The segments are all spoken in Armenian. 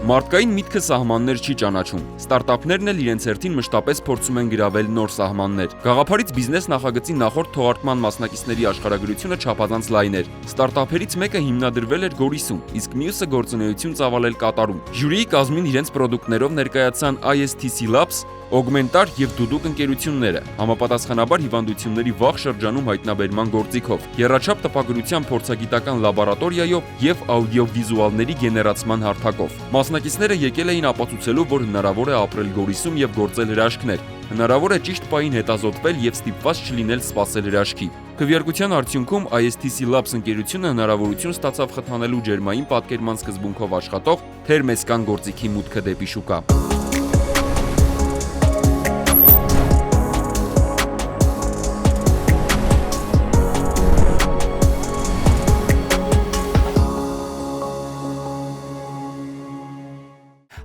Մարդկային միտքը սահմաններ չի ճանաչում։ Ստարտափներն էլ իրենց հերթին մշտապես փորձում են գրավել նոր սահմաններ։ Գաղափարից բիզնես նախագծի նախորդ թողարկման մասնակիցների աշխարհագրությունը չափազանց լայն էր։ Ստարտափերից մեկը հիմնադրվել էր Գորիսում, իսկ մյուսը գործունեություն ծավալել Կատարում։ Ժյուրիի կազմին իրենց պրոդուկտներով ներկայացան ISTC Labs, Augmentar եւ Duduk ընկերությունները, համապատասխանաբար հիվանդությունների վաղ շրջանում հայտնաբերման գործիքով, եռաչափ տպագրության փորձագիտական լաբորատորիայով եւ աուդիովիզուալների գեներացման հարթակով։ Մասնակիցները եկել էին ապացուցելու, որ հնարավոր է ապրել Գորիսում եւ գործել հրաշքներ։ Հնարավոր է ճիշտ պահին հետազոտվել եւ ստիպված չլինել սպասել հրաշքի։ Քվեարկության արդյունքում ISTC Labs ընկերությունը հնարավորություն ստացավ խթանելու ջերմային պատկերման սկզբունքով աշխատող թերմեսկան գործիքի մուտքը դեպի շուկա։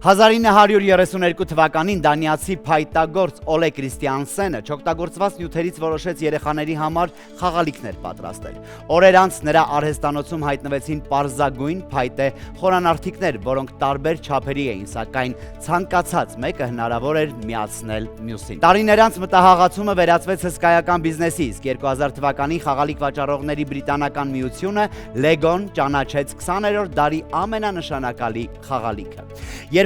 1932 թվականին դանիացի փայտագործ Օլե Քրիստիանսենը չօգտագործված նյութերից որոշեց երեխաների համար խաղալիքներ պատրաստել։ Օրեր անց նրա արհեստանոցում հայտնվեցին պարզագույն փայտե խորանարդիկներ, որոնք տարբեր չափերի էին, սակայն ցանկացած մեկը հնարավոր էր միացնել մյուսին։ Տարիներ անց մտահաղացումը վերածվեց հսկայական բիզնեսի, իսկ 2000 թվականին խաղալիք վաճառողների բրիտանական միությունը Lego-ն ճանաչեց 20-րդ դարի ամենանշանակալի խաղալիքը։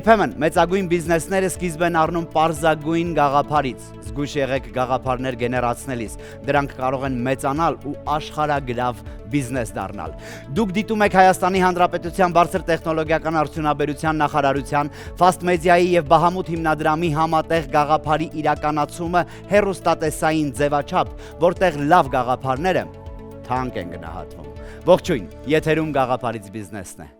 Երբեմն մեծագույն բիզնեսները սկիզբ են առնում պարզագույն գաղափարից։ Զգույշ եղեք գաղափարներ գեներացնելիս, դրանք կարող են մեծանալ ու աշխարհագրավ բիզնես դառնալ։ Դուք դիտում եք Հայաստանի Հանրապետության բարձր տեխնոլոգիական արդյունաբերության նախարարության, Fast Media-ի եւ Bahamut հիմնադրամի համատեղ գաղափարի իրականացումը հեռուստատեսային ձևաչափ, որտեղ լավ գաղափարները թանկ են գնահատվում։ Ողջույն, եթերում գաղափարից բիզնեսն է։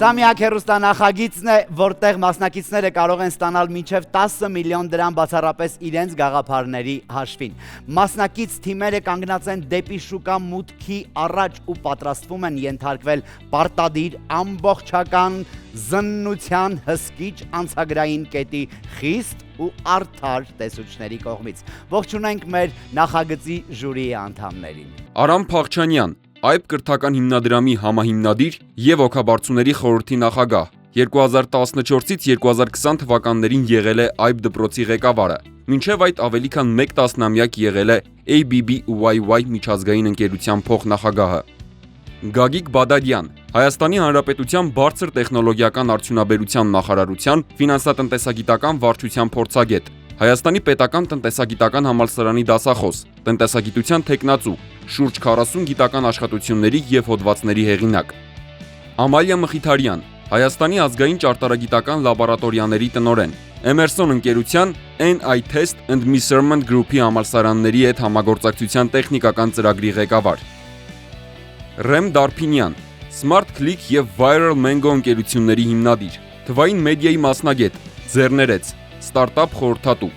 Սա միակ հեռուստանախագիծն է, որտեղ մասնակիցները կարող են ստանալ մինչև 10 միլիոն դրամ բացառապես իրենց գաղափարների հաշվին։ Մասնակից թիմերը կանգնած են դեպի շուկա մուտքի առաջ ու պատրաստվում են ենթարկվել պարտադիր ամբողջական զննության հսկիչ անցագրային կետի խիստ ու արդար տեսուչների կողմից։ Ողջունենք մեր նախագծի ժյուրիի անդամներին։ Արամ Փախչանյան, Այբ կրթական հիմնադրամի համահիմնադիր եւ օգաբարձուների խորհրդի նախագահ, 2014-ից 2020 թվականներին եղել է Այբ դպրոցի ղեկավարը, մինչև այդ ավելի քան 1 տասնամյակ եղել է ABBYY միջազգային ընկերության փոխնախագահը։ Գագիկ Բադարյան, Հայաստանի Հանրապետության բարձր տեխնոլոգիական արդյունաբերության նախարարության ֆինանսատնտեսագիտական վարչության փորձագետ, Հայաստանի պետական տնտեսագիտական համալսարանի դասախոս, տնտեսագիտության թեկնածու, շուրջ 40 գիտական աշխատությունների եւ հոդվածների հեղինակ։ Ամալիա Մխիթարյան, Հայաստանի ազգային ճարտարագիտական լաբորատորիաների տնօրեն, Emerson ընկերության NI Test and Measurement Group-ի համալսարանների հետ համագործակցության տեխնիկական ծրագրի ղեկավար։ Ռեմ Դարփինյան, Smart Click եւ Viral Mango ընկերությունների հիմնադիր, թվային մեդիայի մասնագետ, ձեռներեց, ստարտափ խորհրդատու։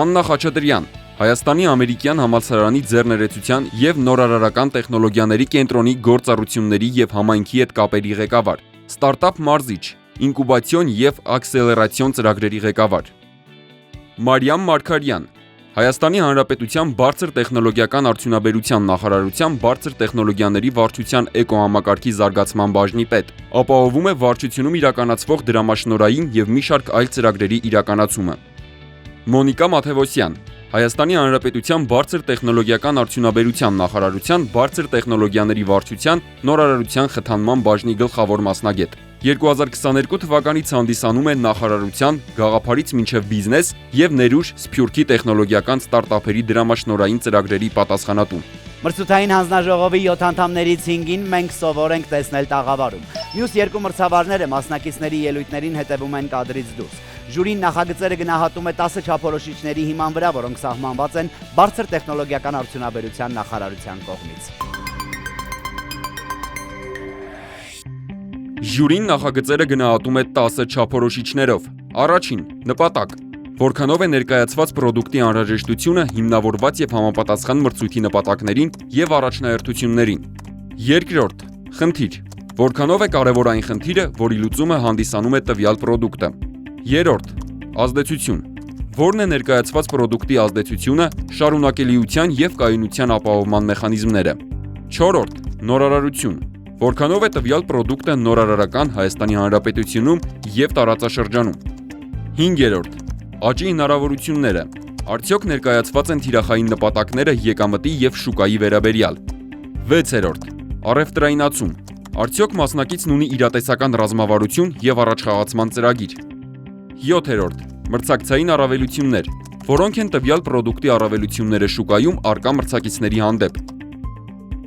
Աննա Խաչատրյան, Հայաստանի ամերիկյան համալսարանի ձեռներեցության եւ նորարարական տեխնոլոգիաների կենտրոնի գործառույթների եւ համայնքի հետ կապերի ղեկավար, ստարտափ մարզիչ, ինկուբացիոն եւ աքսելերացիոն ծրագրերի ղեկավար։ Մարիամ Մարգարյան, Հայաստանի Հանրապետության բարձր տեխնոլոգիական արդյունաբերության նախարարության բարձր տեխնոլոգիաների վարչության էկոհամակարգի զարգացման բաժնի պետ, ապահովում է վարչությունում իրականացվող դրամաշնորհային եւ մի շարք այլ ծրագրերի իրականացումը։ Մոնիկա Մաթևոսյան, Հայաստանի Հանրապետության բարձր տեխնոլոգիական արդյունաբերության նախարարության բարձր տեխնոլոգիաների վարչության նորարարության խթանման բաժնի գլխավոր մասնագետ։ 2022 թվականից հանդիսանում է նախարարության գաղափարից մինչև բիզնես եւ ներուժ Սփյուռքի տեխնոլոգիական ստարտափերի դրամաշնորհային ծրագրերի պատասխանատու։ Մրցութային հանձնաժողովի 7 անդամներից 5-ին մենք սովոր ենք տեսնել տաղավարում։ Մյուս 2 մրցավարները մասնակիցների ելույթներին հետևում են կադրից դուրս։ Ժյուրին նախագծերը գնահատում է 10 չափորոշիչների հիման վրա, որոնք սահմանված են բարձր տեխնոլոգիական արդյունաբերության նախարարության կողմից։ Ժյուրին նախագծերը գնահատում է 10 չափորոշիչներով։ Առաջին՝ նպատակ, որքանով է ներկայացված պրոդուկտի անհրաժեշտությունը հիմնավորված եւ համապատասխան մրցույթի նպատակներին եւ առաջնահերթություններին։ Երկրորդ՝ խնդիր, որքանով է կարևոր այն խնդիրը, որի լուծումը հանդիսանում է տվյալ պրոդուկտը։ Երրորդ՝ ազդեցություն, որն է ներկայացված պրոդուկտի ազդեցությունը, շարունակելիության եւ կայունության ապահովման մեխանիզմները։ 4. Նորարարություն։ Որքանով է տվյալ պրոդուկտը նորարարական Հայաստանի Հանրապետությունում եւ տարածաշրջանում։ 5. Աճի հնարավորությունները։ Արդյոք ներկայացված են թիրախային նպատակները եկամտի եւ շուկայի վերաբերյալ։ 6. Առևտրայնացում։ Արդյոք մասնակիցն ունի իրատեսական ռազմավարություն եւ առաջխաղացման ծրագիր։ 7. Մրցակցային առավելություններ, որոնք են տվյալ պրոդուկտի առավելությունները շուկայում առկա մրցակիցների հանդեպ։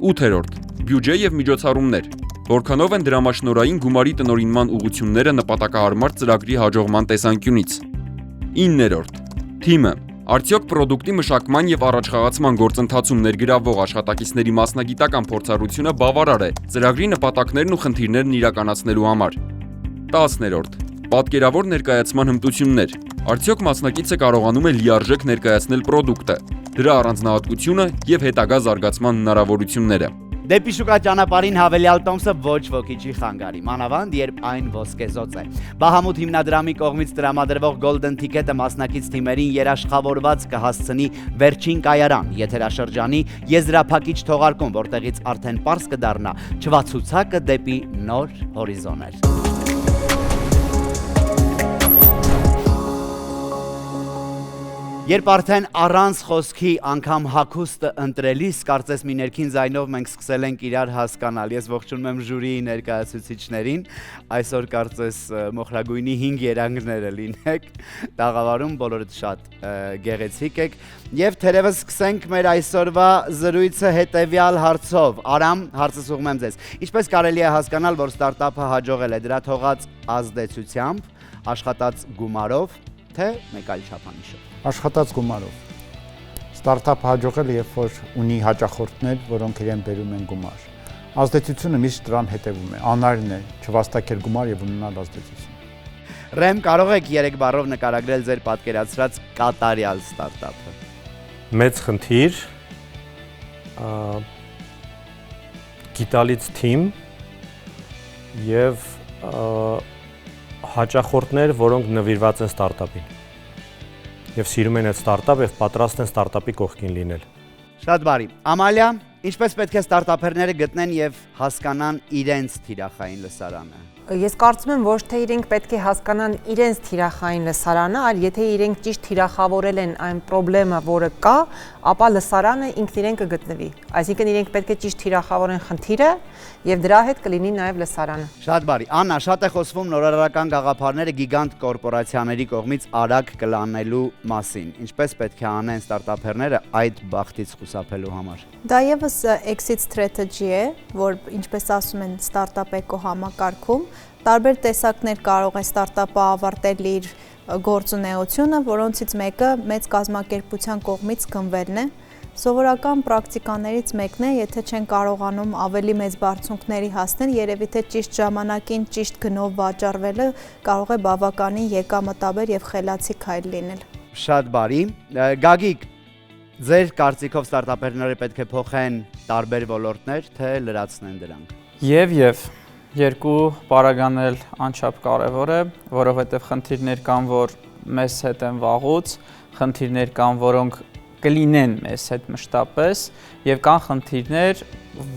8. Բյուջե եւ միջոցառումներ, որքանով են դրամաշնորհային գումարի տնօրինման ուղղությունները նպատակահարմար ծրագրի հաջողման տեսանկյունից։ 9. Թիմը։ Արդյոք պրոդուկտի մշակման եւ առաջխաղացման գործընթացում ներգրավվող աշխատակիցների մասնագիտական փորձառությունը բավարար է ծրագրի նպատակներն ու խնդիրներն իրականացնելու համար։ 10. Պատկերավոր ներկայացման հմտություններ։ Արդյոք մասնակիցը կարողանում է լիարժեք ներկայացնել պրոդուկտը, դրա առանձնահատկությունը եւ հետագա զարգացման հնարավորությունները։ Դեպի շուկա ճանապարհին հավելյալ տոմսը ոչ ոքի չի խանգարի, մանավանդ երբ այն ոսկեզոծ է։ Բահամութ հիմնադրամի կողմից տրամադրվող Golden Ticket-ը մասնակից թիմերին երաշխավորված կհասցնի վերջին կայարան եթերաշրջանի եզրափակիչ թողարկում, որտեղից արդեն պարզ կդառնա չվացուցակը դեպի նոր հորիզոններ։ Երբ արդեն առանց խոսքի անգամ հագուստը ընտրելիս, կարծես մի ներքին ձայնով մենք սկսել ենք իրար հասկանալ։ Ես ողջունում եմ ժյուրիի ներկայացուցիչներին, այսօր կարծես մոխրագույնի 5 երանգները լինեք, տաղավարում բոլորդ շատ գեղեցիկ եք, եւ թերևս սկսենք մեր այսօրվա զրույցը հետեւյալ հարցով։ Արամ, հարցս ուղղում եմ ձեզ։ Ինչպես կարելի է հասկանալ, որ ստարտափը հաջողել է դրա թողած ազդեցությամբ, աշխատած գումարով, թե մեկ այլ չափանիշով։ Աշխատած գումարով։ Ստարտափը հաջողել է, երբ որ ունի հաճախորդներ, որոնք իրեն բերում են գումար։ Ազդեցությունը միշտ դրան հետևում է, անարին է չվաստակել գումար եւ ունենալ ազդեցություն։ Ռեմ, կարող եք 3 բառով նկարագրել ձեր պատկերացրած կատարյալ ստարտափը։ Մեծ խնդիր, գիտալից թիմ եւ հաճախորդներ, որոնք նվիրված են ստարտափին։ Եվ սիրում են այդ ստարտափ եւ պատրաստ են ստարտափի կողքին լինել։ Շատ բարի։ Ամալիա, ինչպես պետք է ստարտափերները գտնեն եւ հասկանան իրենց թիրախային լսարանը։ Ես կարծում եմ, ոչ թե իրենք պետք է հասկանան իրենց թիրախային լսարանը, այլ եթե իրենք ճիշտ թիրախավորել են այն խնդրեմը, որը կա, ապա լսարանը ինքն իրեն կգտնվի։ Այսինքն իրենք պետք է ճիշտ թիրախավորեն խնդիրը եւ դրա հետ կլինի նաեւ լսարանը։ Շատ բարի։ Աննա, շատ է խոսվում նորարարական գաղափարները գիգանտ կորպորացիաների կողմից արագ կլանելու մասին։ Ինչպես պետք է անեն ստարտափերները այդ բախտից խուսափելու համար։ Դա եւս exit strategy է, որ ինչպես ասում են ստարտափ էկո համակարգում, տարբեր տեսակներ կարող է ստարտափը ավարտել իր գործունեությունը, որոնցից մեկը մեծ կազմակերպության կողմից գնվելն է։ Սովորական պրակտիկաներից մեկն է, եթե չեն կարողանում ավելի մեծ բարձունքների հասնել, երևի թե ճիշտ ժամանակին ճիշտ գնով վաճառվելը կարող է բավականին եկամտաբեր եւ խելացի քայլ լինել։ Շատ բարի։ Գագիկ, ձեր կարծիքով ստարտափերները պետք է փոխեն տարբեր ոլորտներ, թե լրացնեն դրանք։ Եվ երկու պարագանել անչափ կարևոր է, որովհետև խնդիրներ կան, որ մեզ հետ են վաղուց, խնդիրներ կան, որոնք կլինեն մեզ հետ մշտապես, եւ կան խնդիրներ,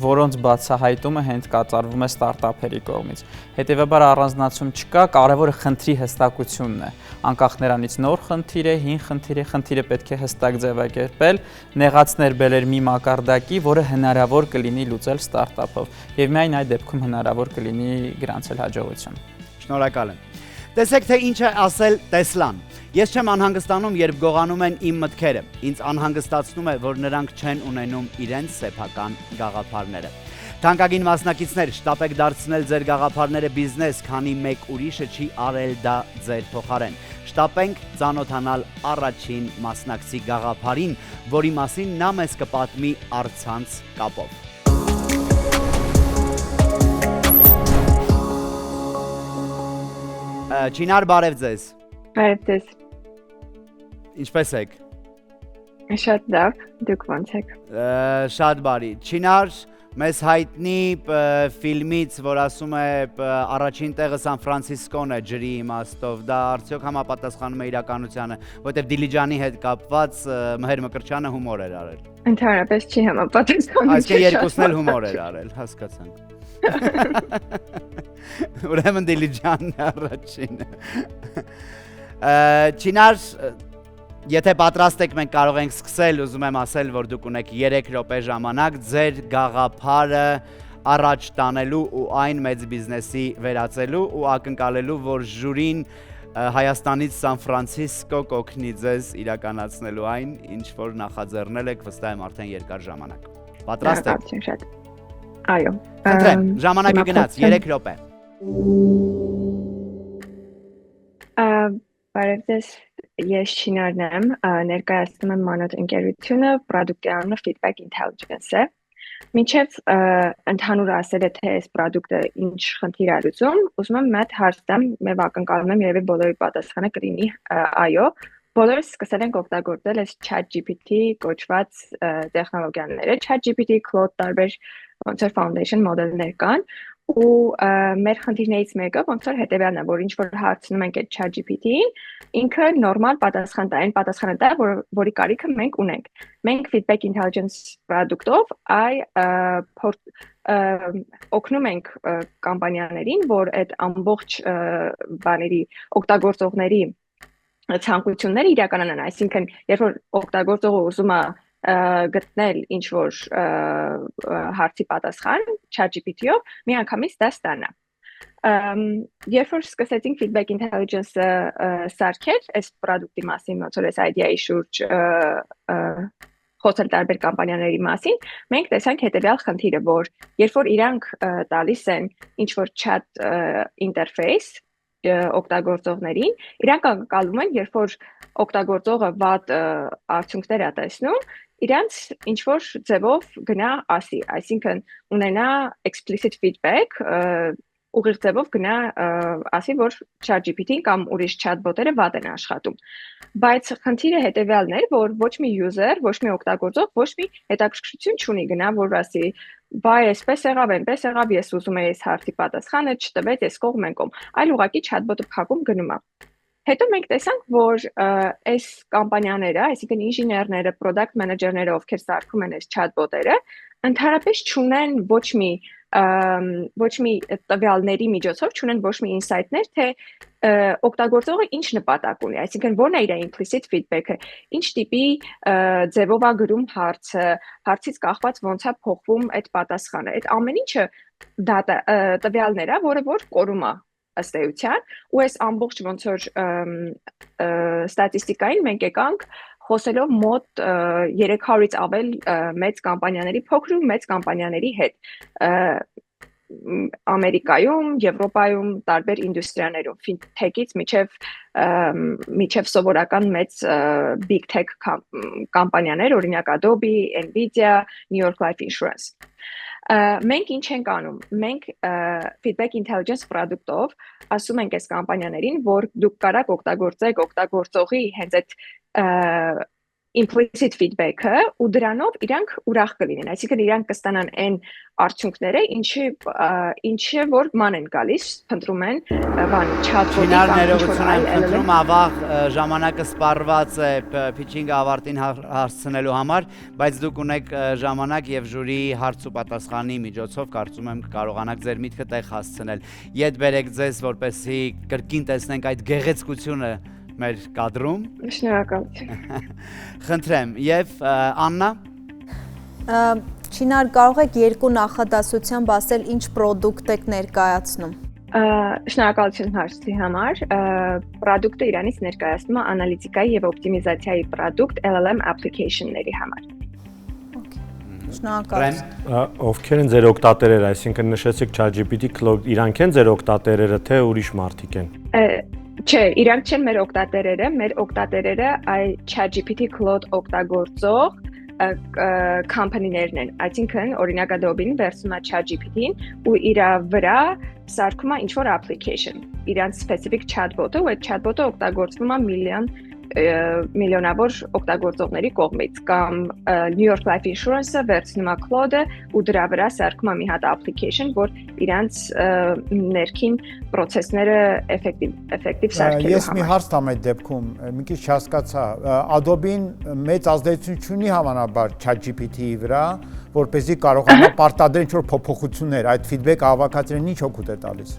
որոնց բացահայտումը հենց կատարվում է ստարտափերի կողմից։ Հետևաբար առանձնացում չկա, կարևորը խնդրի հստակությունն է։ Անկախ նրանից նոր խնդիր է, հին խնդիր է, խնդիրը պետք է հստակ ձևակերպել, նեղացնել բերել մի մակարդակի, որը հնարավոր կլինի լուծել ստարտափով, եւ միայն այդ դեպքում հնարավոր կլինի գրանցել հաջողություն։ Շնորհակալ եմ։ Տեսեք, թե ինչ է ասել Տեսլան։ Ես չեմ անհանգստանում, երբ գողանում են իմ մտքերը։ Ինձ անհանգստացնում է, որ նրանք չեն ունենում իրենց սեփական գաղափարները։ Թանկագին մասնակիցներ, շտապ եք դարձնել ձեր գաղափարները բիզնես, քանի մեկ ուրիշը չի արել դա ձեր փոխարեն։ Շտապենք ծանոթանալ առաջին մասնակցի գաղափարին, որի մասին նա մեզ կպատմի առցանց կապով։ Չինար, բարև ձեզ։ Բարև ձեզ։ Ինչպես եք։ Շատ լավ, դուք ո՞նց եք։ Շատ բարի։ Չինար, մեզ հայտնի ֆիլմից, որ ասում է առաջին տեղը Սան Ֆրանցիսկոն է ջրի իմաստով, դա արդյոք համապատասխանում է իրականությանը, որտեղ Դիլիջանի հետ կապված Մհեր Մկրտչյանը հումոր էր արել։ Ընդհանրապես չի համապատասխանում։ Այսինքն երկուսն էլ հումոր էր արել, հասկացանք։ Ուրեմն Դիլիջանն է առաջինը։ Չինար, եթե պատրաստ եք, մենք կարող ենք սկսել, ուզում եմ ասել, որ դուք ունեք 3 րոպե ժամանակ ձեր գաղափարը առաջ տանելու ու այն մեծ բիզնեսի վերածելու ու ակնկալելու, որ ժյուրին Հայաստանից Սան Ֆրանցիսկո կօգնի ձեզ իրականացնելու այն, ինչ որ նախաձեռնել եք, վստահ եմ արդեն երկար ժամանակ։ Պատրաստ եք։ Այո։ Խնդրեմ, ժամանակը գնաց, 3 րոպե։ Բարև ձեզ, ես Չինարն եմ, ներկայացնում եմ Մանոթ ընկերությունը, պրոդուկտի անունը Feedback Intelligence է։ Մինչև ընդհանուր ասել է, թե այս պրոդուկտը ինչ խնդիր է լուծում, ուզում եմ մեծ հարց տամ, եւ ակնկալում եմ երևի բոլորի պատասխանը կլինի այո։ Բոլորս սկսել ենք օգտագործել այս ChatGPT կոչված տեխնոլոգիաները, ChatGPT, Claude տարբեր ոնց որ foundation մոդելներ կան, ու մեր խնդիրներից մեկը ոնց որ հետեւյալն է, որ ինչ որ հարցնում ենք այդ ChatGPT-ին, ինքը նորմալ պատասխան տա, այն պատասխանը տա, որի կարիքը մենք ունենք։ Մենք Feedback Intelligence product-ով օգնում ենք կամպանիաներին, որ այդ ամբողջ բաների օգտագործողների ցանկությունները իրականանան, այսինքն երբ որ օգտագործողը ուզում է գտնել ինչ որ հարցի պատասխան ChatGPT-ով, միանգամից դա ստանա։ Երբ որ սկսեցինք Feedback Intelligence-ը սարքել, այս product-ի մասին, ոնց որ այս idea-ի շուրջ խոսել տարբեր կամպանիաների մասին, մենք տեսանք հետևյալ խնդիրը, որ երբ որ իրանք տալիս են ինչ որ chat interface օգտագործողներին, իրանք ակնկալում են, երբ որ օգտագործողը վատ արդյունքներ է տեսնում, իրանց ինչ որ ձևով գնա ասի, այսինքն ունենա explicit feedback, ուղիղ ձևով գնա ասի, որ ChatGPT-ին կամ ուրիշ chatbot-երը վատ են աշխատում։ Բայց խնդիրը հետևյալն էր, որ ոչ մի user, ոչ մի օգտագործող, ոչ մի հետաքրքրություն չունի գնա, որ ասի, բայ այսպես եղավ, այնպես եղավ, ես ուզում եմ այս հարցի պատասխանը չտվեց, այս կողմ են կողմ, այլ ուղղակի chatbot-ը փակում գնում է։ Հետո մենք տեսանք, որ այս կամպանիաները, այսինքն ինժեներները, product manager-ները, ովքեր սարքում են այս chatbot-երը, ընդհանրապես չունեն ոչ մի տվյալների միջոցով, չունեն ոչ մի insight-ներ, թե օգտագործողը ինչ նպատակ ունի, այսինքն որն է իր implicit feedback-ը, ինչ տիպի ձևով է գրում հարցը, հարցից կախված ոնց է փոխվում այդ պատասխանը։ Այդ ամեն ինչը տվյալներ է, որը որ կորում է ըստ էության, ու այս ամբողջ ոնց որ ստատիստիկային մենք եկանք խոսելով մոտ 300-ից ավել մեծ կամպանիաների, փոքր ու մեծ կամպանիաների հետ Ամերիկայում, Եվրոպայում, տարբեր ինդուստրիաներում, fintech-ից միջև սովորական մեծ big tech կամպանիաներ, օրինակ Adobe, Nvidia, New York Life Insurance։ Մենք ինչ ենք անում, մենք Feedback Intelligence product-ով ասում ենք այս կամպանիաներին, որ դուք կարաք օգտագործեք օգտագործողի հենց այդ implicit feedback-ը ու դրանով իրանք ուրախ կլինեն, այսինքն իրանք կստանան այն արդյունքները, ինչը որ ման են գալիս, փնտրում են բան chat-bot-ի ներողություն եմ, ավաղ ժամանակը սպառված է pitching-ը ավարտին հասցնելու համար, բայց դուք ունեք ժամանակ եւ ժյուրիի հարց ու պատասխանի միջոցով կարծում եմ կարողանաք ձեր միտքը տեղ հասցնել։ Ետ բերեք ձեզ, որպեսզի կրկին տեսնենք այդ գեղեցկությունը մեր կադրում։ Շնորհակալություն։ Խնդրեմ, եւ Աննա։ Չինար, կարող եք երկու նախադասությամբ ասել ինչ պրոդուկտ եք ներկայացնում։ Շնորհակալություն հարցի համար։ Պրոդուկտը Իրանից ներկայացնում է անալիտիկայի եւ օպտիմիզացիայի պրոդուկտ LLM application-ների համար։ Շնորհակալություն։ Ովքեր են ձեր օգտատերերը, այսինքն նշեցիք ChatGPT, Claude, իրանք են ձեր օգտատերերը, թե ուրիշ մարդիկ են։ Չէ, իրանք չեն մեր օգտատերերը այ ChatGPT Claude օգտագործող կամպանիներն են, այսինքն օրինակ Adobe-ին վերցնում է ChatGPT-ին ու իր վրա սարքում է ինչ-որ application, իրանց specific chatbot-ը, ու այդ chatbot-ը օգտագործվում է միլիոն միլիոնավոր օգտագործողների կողմից կամ New York Life Insurance-ը վերցնում է Cloud-ը ու դրա վրա սարքում է մի հատ application, որ իրանց ներքին process-ները effective սարքելու համար։ Ես մի հարց տամ այդ դեպքում, մի քիչ չհասկացա, Adobe-ին մեծ ազդեցություն չունի հավանաբար ChatGPT-ի վրա, որպեսզի կարողանա պարտադրել ինչ-որ փոփոխություններ, այդ feedback-ը հավաքածրեն ինչ օգուտ է տալիս։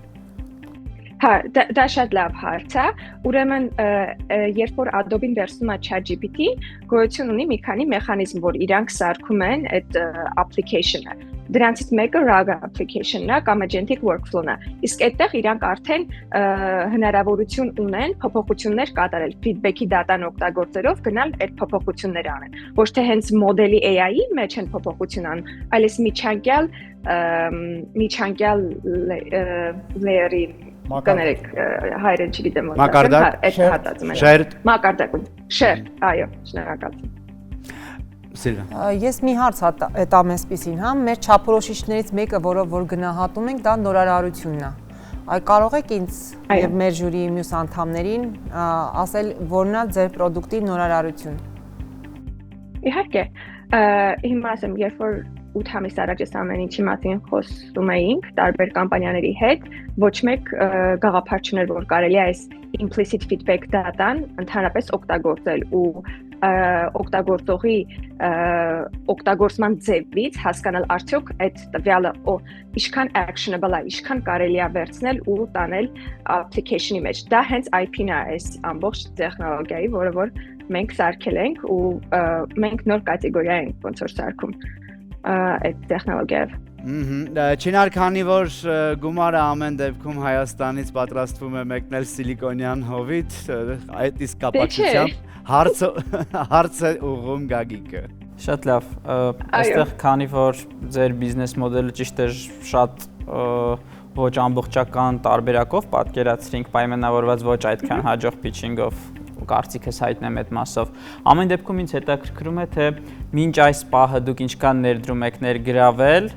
Հա, դա շատ լավ հարց է։ Ուրեմն, երբ որ Adobe-ին վերցնում է ChatGPT, գոյություն ունի մի քանի մեխանիզմ, որ իրանք սարքում են այդ application-ը։ Դրանցից մեկը RAG application-ն է կամ agentic workflow-ն է։ Իսկ այդտեղ իրանք արդեն հնարավորություն ունեն փոփոխություններ կատարել, feedback-ի data-ն օգտագործելով գնալ այդ փոփոխությունները անեն։ Ոչ թե հենց մոդելի AI-ի մեջ են փոփոխություն անում, այլև միջանկյալ layer-ի կներեք հայերեն չգիտեմ ոնց այդ հատածում են մակարդակում share այո շնորհակալություն Սիլվա Ես մի հարց հետամ այսպեսին, հա, մեր չափորոշիչներից մեկը, որով որ գնահատում ենք, դա նորարարությունն է։ Այ կարող եք ինձ եւ մեր ժյուրիի մյուս անդամներին ասել, որն է ձեր product-ի նորարարություն։ Իհարկե, հիմա ասեմ, երբ որ 8 ամիս առաջ այս ամեն ինչի մասին խոսում էինք տարբեր կամպանիաների հետ, ոչ մեկ գաղափար չուներ, որ կարելի է այս implicit feedback data-ն ընդհանրապես օգտագործել ու օգտագործողի օգտագործման ձևից հասկանալ արդյոք այդ տվյալը ինչքան actionable է, ինչքան կարելի է վերցնել ու տանել application-ի մեջ։ Դա հենց IP-ն է այս ամբողջ տեխնոլոգիայի, որը որ մենք սարքել ենք ու մենք նոր կատեգորիա ենք ոնց որ սարքում այդ տեխնոլոգիայով։ Չինար, քանի որ գումարը ամեն դեպքում Հայաստանից պատրաստվում է մեկնել Սիլիկոնյան հովիտ, այդ իսկ կապակցությամբ հարցը ուղղում Գագիկը։ Շատ լավ, այստեղ քանի որ ձեր բիզնես մոդելը ճիշտ է շատ ոչ ամբողջական տարբերակով պատկերացրինք, պայմանավորված ոչ այդքան հաջող pitching-ով կարծիքս հայտնեմ այդ մասով։ Ամեն դեպքում ինձ հետաքրքրում է, թե մինչ այս պահը դուք ինչքան ներդրում եք ներգրավել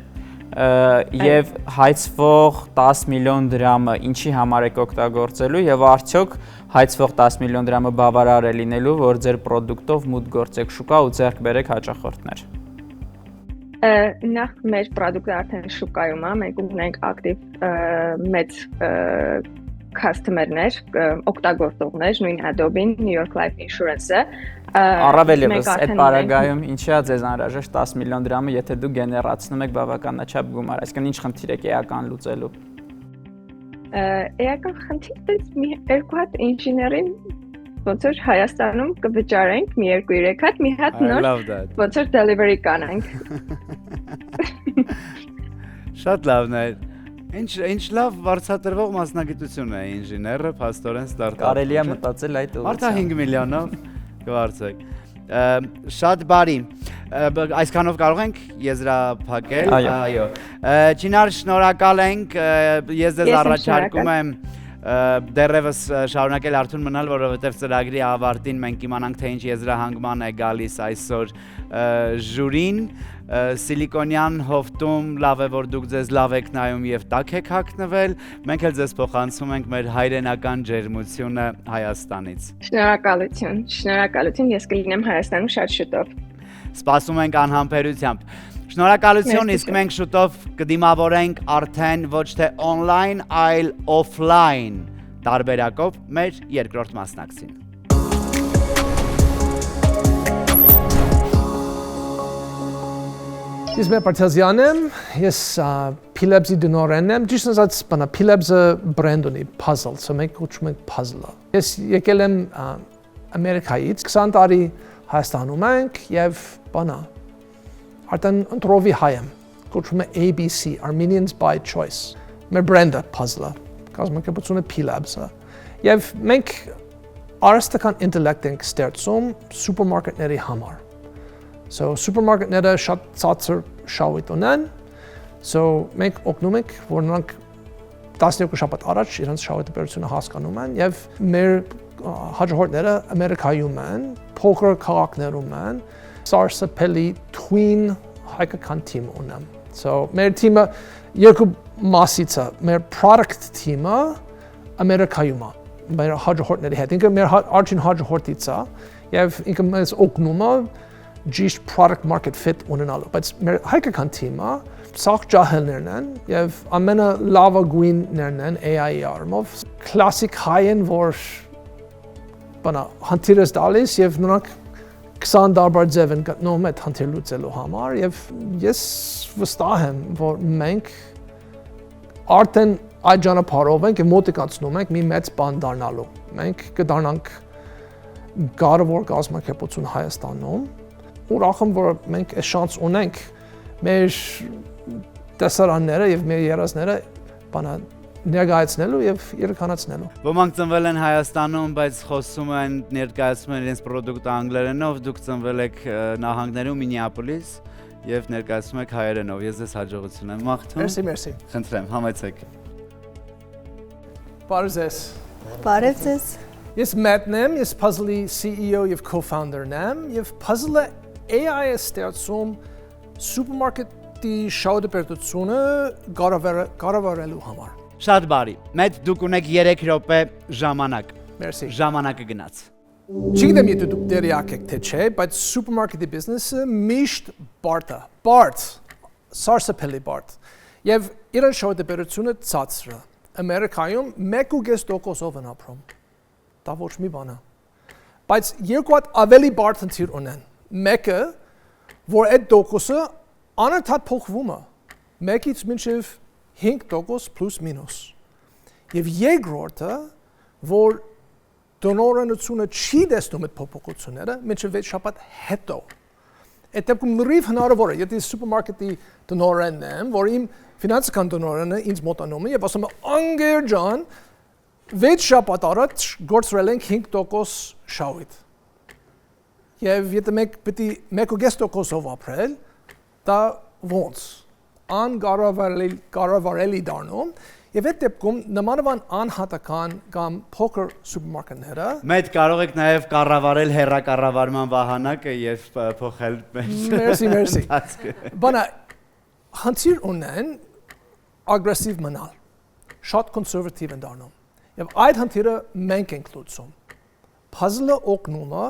եւ հայցվող 10 միլիոն դրամը ինչի համար եք օգտագործելու եւ արդյոք հայցվող 10 միլիոն դրամը բավարար է լինելու, որ ձեր product-ով մուտք գործեք շուկա ու ձեռք բերեք հաճախորդներ։ Նախ մեր product-ը արդեն շուկայում է, մենք ունենք ակտիվ մեծ customer-ներ, օգտագործողներ, նույն Adobe-ին, New York Life Insurance-ը։ Առավել ևս այդ պարագայում ինչի է ձեզ անհրաժեշտ 10 միլիոն դրամը, եթե դուք գեներացնում եք բավականաչափ գումար, այսինքն ինչ խնդիր եք էական լուծելու։ Էական խնդիրը մի երկու հատ ինժեներին ոնց որ Հայաստանում կվճարենք մի 2-3 հատ, մի հատ նոր ոնց որ delivery կանենք։ Շատ լավն է։ Ինչ լավ վարձատրվող մասնագիտություն է ինժեները, փաստորեն ստարտափ։ Կարելի է մտածել այդ ուղղությամբ։ Մարդը 5 միլիոնով կվարձեք։ Շատ բարի։ Այսքանով կարող ենք եզրափակել։ Այո։ Չինար, շնորհակալ ենք։ Ես ձեզ առաջարկում եմ դեռևս շարունակել արթուն մնալ, որովհետև ծրագրի ավարտին մենք իմանանք, թե ինչ եզրահանգման է գալիս այսօր ժյուրին։ Սիլիկոնյան հովտում լավ է, որ դուք ձեզ լավ եք նայում եւ տաք եք հագնվել, մենք էլ ձեզ փոխանցում ենք մեր հայրենական ջերմությունը Հայաստանից։ Շնորհակալություն, ես կլինեմ Հայաստանում շատ շուտով։ Սպասում ենք անհամբերությամբ։ Շնորհակալություն, իսկ մենք շուտով կդիմավորենք արդեն ոչ թե on-line, այլ off-line տարբերակով մեր երկրորդ մասնակցին։ Ես մեր Պարտազյան եմ, ես Philips-ի դնորեն եմ, ճիշտ ասած, Philips-ը բրենդ ունի, puzzle, so մենք կոչում ենք puzzle-ը։ Ես եկել եմ Ամերիկայից, 20 տարի Հայաստանում ենք եւ արդեն ընտրովի հայ եմ, կոչում է ABC, Armenians by Choice։ Մեր բրենդը puzzle-ը, կազմակերպությունը Philips-ը։ Եվ մենք արհեստական ինտելեկտ ենք ստեղծում սուպերմարկետների համար։ So supermarket-ները շատ ցածր շահույթ ունեն, so մենք օգնում ենք, որ նրանք 12 շաբաթ առաջ իրենց շահույթը հասկանում են եւ մեր հաջորդները Ամերիկայում են, փոքր քաղաքներում են, սարսափելի twin հայկական թիմ ունեմ։ So մեր թիմը երկու մասից է, մեր product թիմը Ամերիկայում է։ մեր հաջորդների հետ։ Ինքը մեր առաջին հաջորդից է եւ ինքը մեզ օգնում է ճիշտ product market fit ունենալու։ Բայց մեր հայկական թիմը սաղ ջահելներն են եւ ամենալավագույններն են AI-ի առումով։ Classic high-end որ բանա հանդիրս տալիս եւ նրանք 20 դարբար ձև են գտնում այդ հանդիր լուծելու համար եւ ես վստահ եմ որ մենք արդեն այդ ճանապարհով ենք եւ մոտիկացնում ենք մի մեծ բան դառնալու։ Մենք կդառնանք կարևոր կազմակերպություն Հայաստանում։ Ուրախ եմ որ մենք այս շանս ունենք մեր տեսարանները եւ մեր երազները բանա ներկայացնելու եւ իրականացնելու։ Ոմանք ծնվել են Հայաստանում, բայց խոսում են ներկայացնում են իրենց product-ը անգլերենով, դուք ծնվել եք նահանգներում Մինեապոլիս եւ ներկայացնում եք հայերենով։ Ես ձեզ հաջողություն եմ մաղթում։ Մերսի։ Խնդրեմ, համեցեք։ Բարև ձեզ։ Բարև ձեզ։ Ես Matt-ն եմ, ես Puzzle-ի CEO եւ co-founder-ն եմ եւ Puzzle-ը AI-ը ստեղծում սուպերմարկետի շահութապետությունը կառավարելու համար։ Շատ բարի։ Մեծ դուք ունեք 3 րոպե ժամանակ։ Մերսի։ Ժամանակը գնաց։ Չգիտեմ եթե դուք դերյակ եք թե չէ, բայց սուպերմարկետի բիզնեսը միշտ բարդ է։ Բարդ, սարսափելի բարդ։ Եվ իրեն շահութապետությունը ցածր է։ Ամերիկայում 1.5%-ով են ապրում։ Դա ոչ մի բան է։ Բայց երկու հատ ավելի բարդ ընթիր ունեն։ Մեկը, որ այդ տոկոսը անընդհատ փոխվում է։ 1-ից մինչև 5% պլյուս մինուս։ Եվ երկրորդը, որ դոնորենությունը չի տեսնում այդ փոփոխությունները, մինչև 6 շաբաթ հետո։ Այդ դեպքում լրիվ հնարավոր է, եթե սուպերմարկետի դոնորենն եմ, որ իմ ֆինանսական դոնորենը ինձ մոտենում է եւ ասում է անգեր ջան, 6 շաբաթ առաջ գործրել ենք 5% շահույթ։ Եվ եթե մենք պետք է 1.5%-ով ապրել, դա ոնց անկառավարելի դառնում եւ այդ դեպքում նմանավան անհատական կամ փոքր սուպերմարկետները Մեծ կարող եք նաեւ կառավարել հերակառավարման վահանակը եւ փոխել Մերսի բանա հանցիր ունեն ագրեսիվ մնալ շատ կոնսերվատիվ են դառնում եւ այդ հանցիրը մենք ենք լուծում Puzzle-ը օգնում է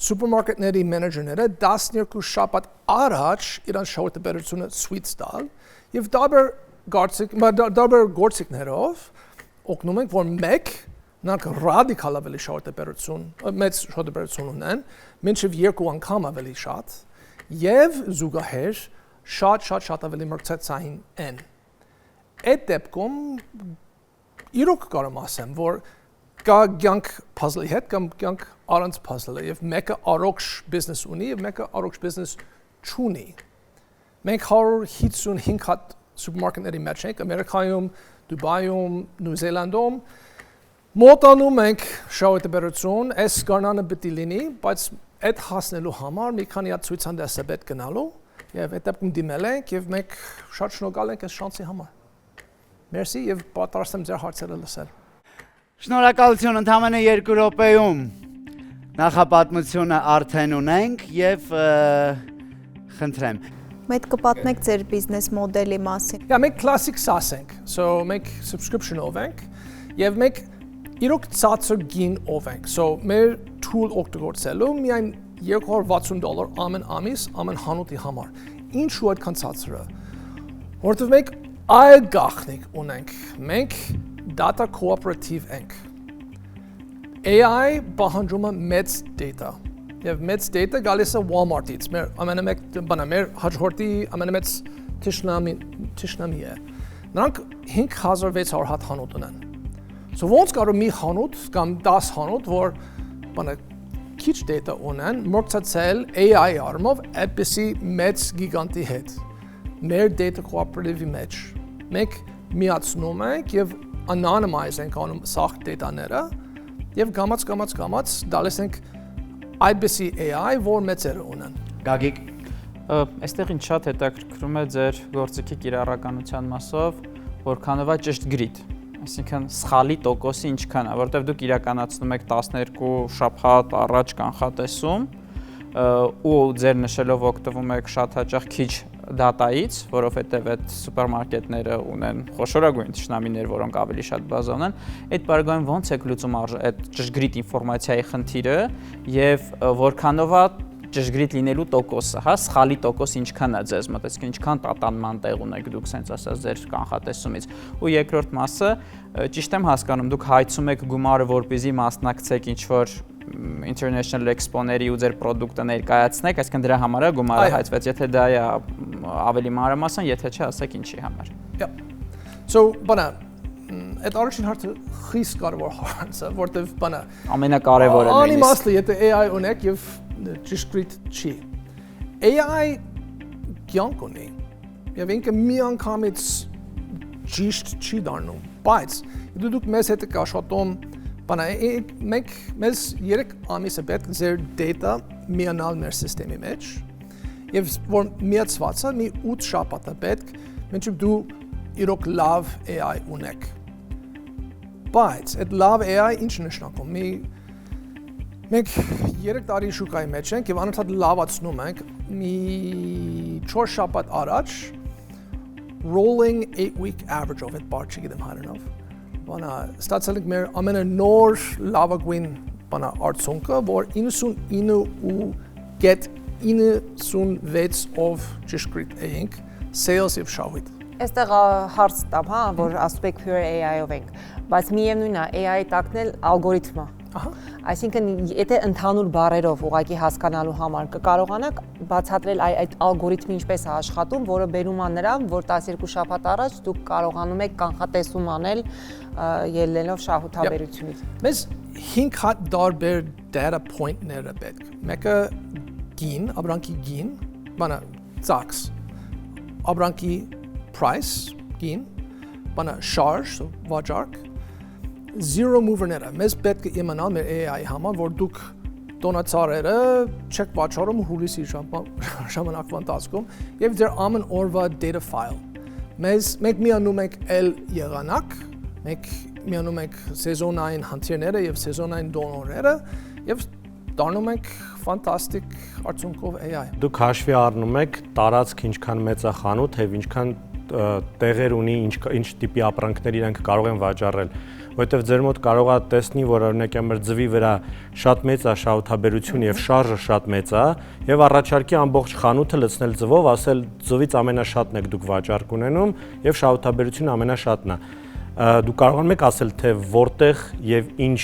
սուպերմարկետների մենեջերները 12 շաբաթ առաջ իրենց շահութապետությունը switch տալ եւ դարբեր գործիքներով օգնում ենք որ մեկ նրանք ռադիկալ ավելի շահութապետություն մեծ շահութապետություն ունեն մինչեւ 2 անգամ ավելի շատ եւ զուգահեռ շատ ավելի մրցակցային են այդ դեպքում իրոք կարող ասեմ որ կա կյանք puzzle-ի հետ կամ կյանք առանց puzzle-ի եւ մեկը առողջ բիզնես ունի եւ մեկը առողջ բիզնես չունի։ Մենք 155 հատ սուպերմարկետների մեջ ենք Ամերիկայում, Դուբայում, Նյու Զելանդում մոտանում ենք շահութապետություն, այս կանանը պետք է լինի, բայց այդ հասնելու համար մի քանի հատ ցույցանդեսը պետք գնալու եւ այդ դեպքում դիմել ենք եւ մենք շատ շնորհակալ ենք այս շանսի համար։ Մերսի եւ պատրաստ եմ ձեր հարցերը լսել։ Շնորհակալություն ընդամենը 2 րոպեում նախապատմությունը արդեն ունենք եւ խնդրեմ Մեծ կպատնեք ձեր բիզնես մոդելի մասին։ Մենք classic SaaS ենք, so մենք subscription-ով ենք եւ մենք իրոք ցածր գինով ենք, so մեր tool օգտագործելու միայն $260 ամեն ամիս ամեն հանուտի համար։ Ինչու այդքան ցածր է։ Որովհետեւ մենք այլ գաղտնիք ունենք։ Մենք data cooperative ենք։ AI պահանջում է մեծ data։ Եվ մեծ data գալիս է Walmart-ից։ Մեր հաջորդի ամենամեծ թշնամի է։ Նրանք 5600 հատ հանուտ ունեն։ So ոնց կարող մի հանուտ կամ 10 հանուտ, որ քիչ data ունեն, մրցակցել AI առումով այդպիսի մեծ գիգանտի հետ։ Մեր data cooperative-ի մեջ մենք միացնում ենք եւ anonymize ենք անում սաղ data-ները եւ գամած դալիս ենք IBC AI, որ մեծերը ունեն։ Գագիկ Այստեղ ինձ շատ հետաքրքրում է ձեր գործիքի կիրառականության մասով, որքանով է ճիշտ գրիդ, այսինքն սխալի տոկոսը ինչքան է, որովհետև դուք իրականացնում եք 12 շաբաթ առաջ կանխատեսում ու ձեր նշելով օգտվում եք շատ հաճախ քիչ դատայից, որովհետև այդ սուպերմարկետները ունեն խոշորագույն թշնամիներ, որոնք ավելի շատ բազան են, այդ բարգային ոնց եք լուծում այդ ճշգրիտ ինֆորմացիայի խնդիրը եւ որքանով է ճշգրիտ լինելու տոկոսը, հա, սխալի տոկոս ինչքան է ձեզ մոտ, այսինքն ինչքան տատանման տեղ ունեք դուք sense ասած ձեր կանխատեսումից։ Ու երկրորդ մասը, ճիշտ եմ հասկանում, դուք հայցում եք գումարը, որպեսզի մասնակցեք ինչ-որ international expo-ների ու ձեր product-ը ներկայացնեք, այսինքն դրա համար է գումարը հայցվեց, եթե դա է ավելի մանրամասն, եթե չէ, ասեք ինչի համար։ So, բանա, այդ առաջին հարցը խիստ կարևոր հարց է, որտեվ բանա ամենակարևորը նույնիսկ։ Անիմաստ է, եթե AI ունեք եւ ճշգրիտ չի։ AI կյանք ունի եւ ինքը մի անգամից ճիշտ չի դառնում, բայց դուք մեզ հետ եք աշխատում, բանա, մենք մեզ 3 ամիս է պետք ձեր data միանալ մեր համակարգի մեջ եւ որ միացված է, մի 8 շաբաթ է պետք, մինչեւ դու իրոք լավ AI ունեք։ Բայց այդ լավ AI ինչ նշանակում։ Մենք 3 տարի շուկայի մեջ ենք եւ անընդհատ լավացնում ենք մի 4 շաբաթ առաջ rolling 8-week average of it բար չգիտեմ հայերենով։ Բանա ստացել ենք մեր ամենանոր լավագույն բանա արդյունքը, որ 99.96 of ճշգրիտ էինք sales եւ շահույթ։ Այստեղ հարց տամ, հա, որ ասում եք pure AI-ով ենք, բայց միևնույնն է, AI-ի տակն էլ ալգորիթմ է։ Այսինքն, եթե ընդհանուր բառերով ուղղակի հասկանալու համար կկարողանաք բացատրել այդ ալգորիթմը ինչպես է աշխատում, որը բերում է նրան, որ 12 շաբաթ առաջ դուք կարողանում եք կանխատեսում անել ելնելով շահութաբերությունից։ Մեզ 5 հատ տարբեր data point-ներ է պետք։ Մեկը գին, ապրանքի գին, բանա ծախս, ապրանքի price, գին, բանա շարժ, վաճառք, zero mover-ները։ Մեզ պետք է իմանալ մեր AI համար, որ դուք տոնածառերը չեք վաճառում հուլիսի ժամանակվա ընթացքում եւ ձեր ամեն օրվա data file։ Մենք միանում ենք L եղանակ, մենք միանում ենք սեզոնային հանդիները եւ սեզոնային դոնորները եւ դառնում ենք ֆանտաստիկ արդյունքով AI։ Դուք հաշվի առնում եք տարածք ինչքան մեծ է խանութ, եւ ինչքան տեղեր ունի, ինչ տիպի ապրանքներ իրենք կարող են վաճառել, որովհետև ձեր մոտ կարող է տեսնի, որ օրինակ մեր ձվի վրա շատ մեծ է շահութաբերություն եւ շարժը շատ մեծ է, եւ առաջարկի ամբողջ խանութը լցնել ձվով, ասել ձվից ամենաշատն եք դուք վաճառք ունենում եւ շահութաբերությունը ամենաշատն է։ Դուք կարողանում եք ասել, թե որտեղ եւ ինչ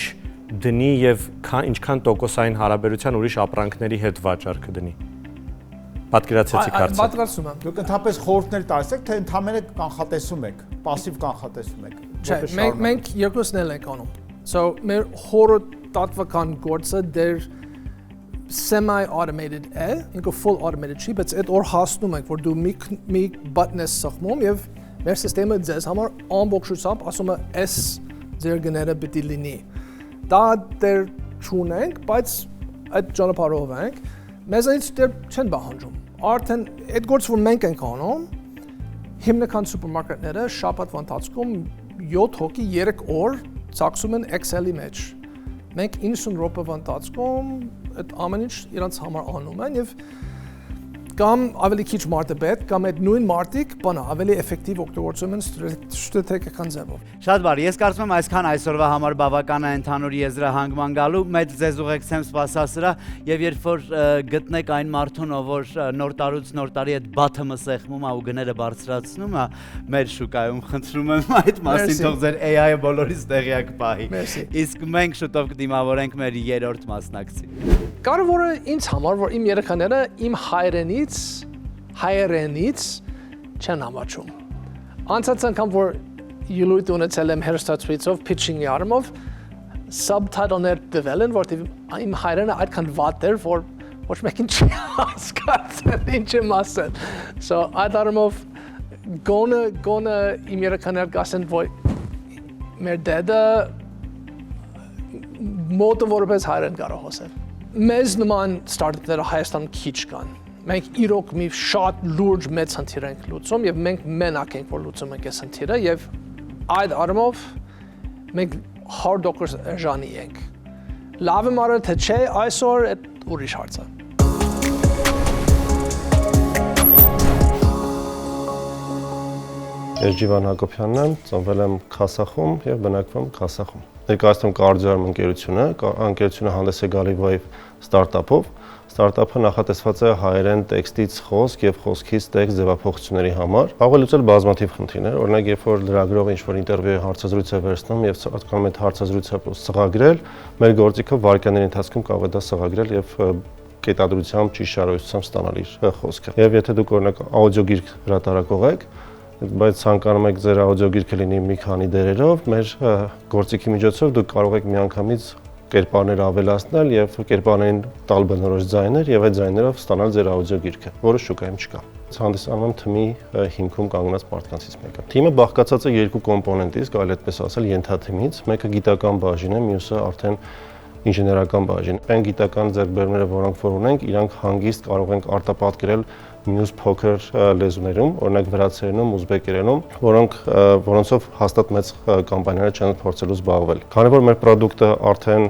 դնի եւ ինչքան տոկոսային հարաբերության ուրիշ ապրանքների հետ վաճառքը դնի։ Պատկերացեցիք հարցը։ Պատկերացում եմ։ Դուք ընդհանրապես խորհուրդներ տալիս եք, թե ընդհանրապես կանխատեսում եք, пассив կանխատեսում եք։ Չէ, մենք երկուսն էլ ենք անում։ So մեր խորհրդատվական գործը դեր semi-automated է, ինքը full automated չի, բայց այդ օր հասնում ենք, որ դու մի button ես սխմում եւ մեր համակարգը ձեզ համար ամբողջությամբ ասում է S ձեր գները պիտի լինի։ Դա դեր չունենք, բայց այդ ճանապարհով ենք։ Մեզանից դեր չեն բանջում։ Արդեն այդ գործը որ մենք ենք անում, հիմնական սուպերմարկետները շաբաթվա ընթացքում 7 հոգի 3 օր ծախսում են Excel-ի մեջ։ Մենք 90 րոպեվա ընթացքում այդ ամեն ինչ իրենց համար անում են եւ կամ ավելի քիչ մարդ է պետք, կամ այդ նույն մարդիկ բանա ավելի էֆեկտիվ օգտագործում են ստրատեգիական ձևով։ Շատ բարի, ես կարծում եմ այսքան այսօրվա համար բավական է ընդհանուր եզրահանգման գալու, մեծ ձեզ ուղեկցեմ սպասասրահ եւ երբ որ գտնեք այն մարդուն, որ նոր տարուց նոր տարի այդ բաթմը սեղմում է ու գները բարձրացնում է մեր շուկայում, խնդրում եմ այդ մասին թող ձեր AI-ը բոլորից տեղյակ պահի։ Իսկ մենք շուտով կդիմավորենք մեր երրորդ մասնակցին։ Կարևորը ինձ համար, որ իմ երեխաները իմ հայերենից չեն համաչում։ Անցած անգամ, որ ելույթ ունեցել եմ հերոստացույցով, pitching-ի առումով, subtitle-ներ տվել են, որտեղ իմ հայերենը այդքան վատ էր, որ ոչ մեկին չի հասկացել ինչ եմ ասել։ So այդ առումով գոնը իմ երեխաները կասեն, որ մեր դեդը մոտը որպես հայերեն կարող ասել։ Մեզ նման ստարտափները Հայաստանում քիչ կան։ Մենք իրոք մի շատ լուրջ մեծ խնդիր ենք լուծում եւ մենք մենակ ենք որ լուծում ենք այս խնդիրը եւ այդ առումով մենք 100% ժանի ենք։ Լավ եմ արել թե չէ, այսօր այդ ուրիշ հարց է։ Ես Ջիվան Հակոբյանն եմ, ծնվել եմ Քասախում եւ բնակվում Քասախում։ Ներկայացնում կառաջարում ընկերությունը հանդես է գալի Wave ստարտափով։ Ստարտափը նախատեսված է հայերեն տեքստից խոսք եւ խոսքից տեքստ ձևափոխությունների համար։ Կարող է լուծել բազմաթիվ խնդիրներ, օրինակ երբ որ լրագրողը ինչ-որ ինտերվյուի հարցազրույց է վերցնում եւ ցանկանում է հարցազրույցը սղագրել, մեր գործիքը վայրկյանների ընթացքում կարող է դա սղագրել եւ կետադրությամբ ճիշտ շարունակությամբ ստանալ իր խոսքը։ Եվ եթե դուք օրինակ աուդիոգիրք հրատարակող եք, բայց ցանկանում եք ձեր աուդիոգիրքը լինի մի քանի դերերով, մեր գործիքի միջոցով դուք կարող եք միանգամից կերպարներ ավելացնել եւ կերպարներին տալ բնորոշ ձայներ եւ այդ ձայներով ստանալ ձեր աուդիոգիրքը, որը շուկայում չկա։ Հանդիսանում եմ թիմի հիմքում կանգնած մարդկանցից մեկը։ Թիմը բաղկացած է երկու կոմպոնենտից, կարելի է այդպես ասել, ենթաթիմից, մեկը գիտական բաժին է, մյուսը արդեն ինժեներական բաժին։ Այն գիտական ձեռքբերումները, որոնք որ ունենք, իրանք հանգիստ կարող ենք արտապատկերել մյուս փոքր լեզուներում, օրինակ վրացերենում, ուզբեկերենում, որոնցով հաստատ մեծ կամպանիաները չեն փորձելու զբաղվել։ Քանի որ մեր ապրանքը արդեն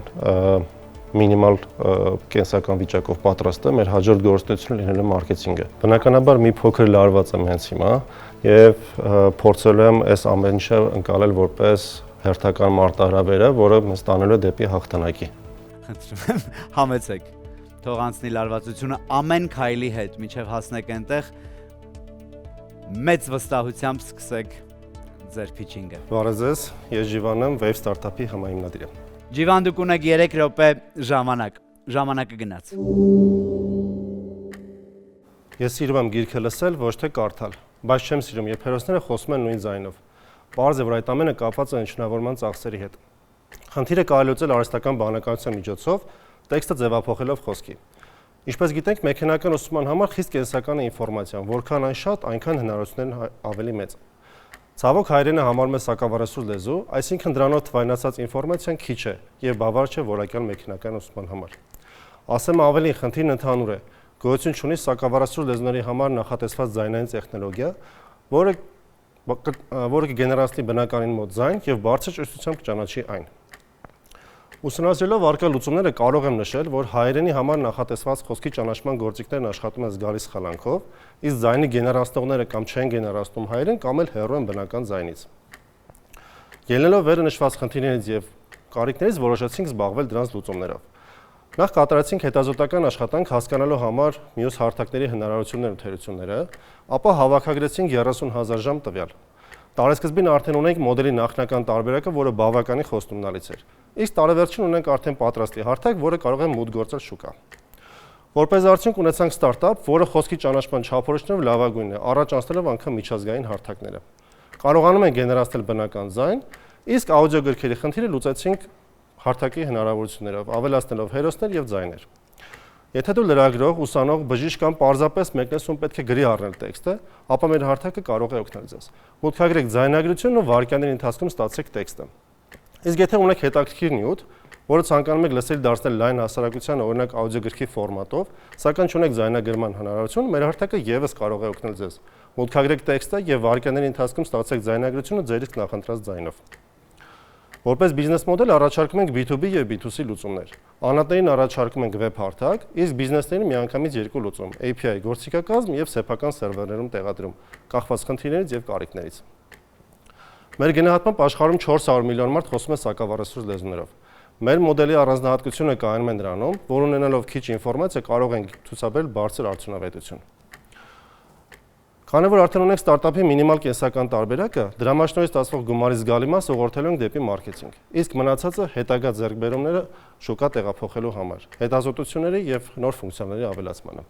մինիմալ կենսական վիճակով պատրաստ է, մեր հաջորդ գործունեությունը լինելու մարքեթինգը։ Բնականաբար մի փոքր լարված եմ հենց հիմա եւ փորձելու եմ այս ամեն ինչը ընկալել որպես հերթական մարտահրավերը, որը մեզ տանելու է դեպի հաղթանակի։ Խնդրում եմ, համեցեք։ Թող անցնի լարվածությունը ամեն քայլի հետ, մինչև հասնեք այնտեղ, մեծ վստահությամբ սկսեք ձեր փիչինգը։ Բարև ձեզ, ես Ջիվանն եմ, Wave Startup-ի համահիմնադիրը։ Ջիվան, դուք ունեք 3 րոպե ժամանակ։ Ժամանակը գնաց։ Ես սիրում եմ գիրքը լսել, ոչ թե կարդալ, բայց չեմ սիրում, երբ հերոսները խոսում են նույն ձայնով։ Պարզ է, որ այդ ամենը կապված է ինժեներավորման ծախսերի հետ։ Խնդիրը կարելի լուծել արհեստական բանականության միջոցով, տեքստը ձևափոխելով խոսքի։ Ինչպես գիտենք, մեքենական ուսուցման համար խիստ կենսական է ինֆորմացիան, որքան այն շատ, այնքան հնարավորություններն ավելի մեծ։ Ցավոք հայերենը համարում է սակավարեսուր լեզու, այսինքն դրանով թվայնացած ինֆորմացիան քիչ է եւ բավարար չէ որակյալ մեքենական ուսուցման համար։ Ասեմ ավելին, խնդիրն ընդհանուր է։ Գոյություն չունի սակավարեսուր լեզուների համար նախատեսված ձայնային տեխնոլոգիա, որը կգեներացնի բնականին մոտ ձայն եւ բարձր ճշտությամբ կճանաչի այն։ Ուսումնասիրելով առկա լուծումները կարող եմ նշել, որ հայերենի համար նախատեսված խոսքի ճանաչման գործիքներն աշխատում են զգալի սխալանքով, իսկ ձայնի գեներացնողները կամ չեն գեներացնում հայերեն կամ էլ հեռու են բնական ձայնից։ Ելնելով վերը նշված խնդիրներից եւ կարիքներից որոշեցինք զբաղվել դրանց լուծումներով։ Նախ կատարեցինք հետազոտական աշխատանք հասկանալու համար մյուս հարթակների հնարավորություններն ու թերությունները, ապա հավաքագրեցինք 30,000 ժամ տվյալ։ Տարեսկզբին արդեն ունենք մոդելի նախնական տարբերակը, որը բավականին խոստումնալից էր։ Իսկ տարեվերջին ունենք արդեն պատրաստի հարթակ, որը կարող է մուտք գործել շուկա։ Որպես արդյունք ունեցանք ստարտափ, որը խոսքի ճանաչման չափորոշիչներով լավագույնն է, առաջ անցնելով անգամ միջազգային հարթակները։ Կարողանում ենք գեներացնել բնական ձայն, իսկ աուդիոգրքերի խնդիրը լուծեցինք հարթակի հնարավորություններով, ավելացնելով հերոսներ եւ ձայներ։ Եթե դու լրագրող, ուսանող, բժիշկ կամ պարզապես մեկն ես, ում պետք է գրի առնել տեքստը, ապա մեր հարթակը կարող է օգնել ձեզ։ Մուտքագրեք ձայնագրությունն ու վայրկյանների ընթացքում ստացեք տեքստը։ Իսկ եթե ունեք հետաքրքիր նյութ, որը ցանկանում եք լսել դարձնել լայն հասարակության, օրինակ աուդիոգրքի ֆորմատով, սակայն չունեք ձայնագրման հնարավորություն, մեր հարթակը եւս կարող է օգնել ձեզ։ Մուտքագրեք տեքստը եւ վայրկյանների ընթացքում ստացեք ձայնագրությունը ձեր իսկ նախընտրած ձայնով։ Որպես բիզնես մոդել առաջարկում ենք B2B եւ B2C լուծումներ։ Անհատներին առաջարկում ենք վեբ հարթակ, իսկ բիզնեսներին միանգամից երկու լուծում՝ API գործիքակազմ եւ սեփական սերվերներում տեղադրում, կախված խնդիրներից եւ կարիքներից։ Մեր գնահատմամբ աշխարհում 400 միլիոն մարդ խոսում է սակավարեսուր լեզուներով։ Մեր մոդելի առանձնահատկությունը կայանում է նրանում, որ ունենալով քիչ ինֆորմացիա կարող ենք ցուցաբերել բարձր արդյունավետություն։ Քանի որ արդեն ունենք ստարտափի մինիմալ կենսական տարբերակը, դրամաշնորհից ստացվող գումարի զգալի մասը ուղղորդելու ենք դեպի մարքեթինգ, իսկ մնացածը հետագա ձեռքբերումները շուկա տեղափոխելու համար, հետազոտությունների եւ նոր ֆունկցիաների ավելացմանը։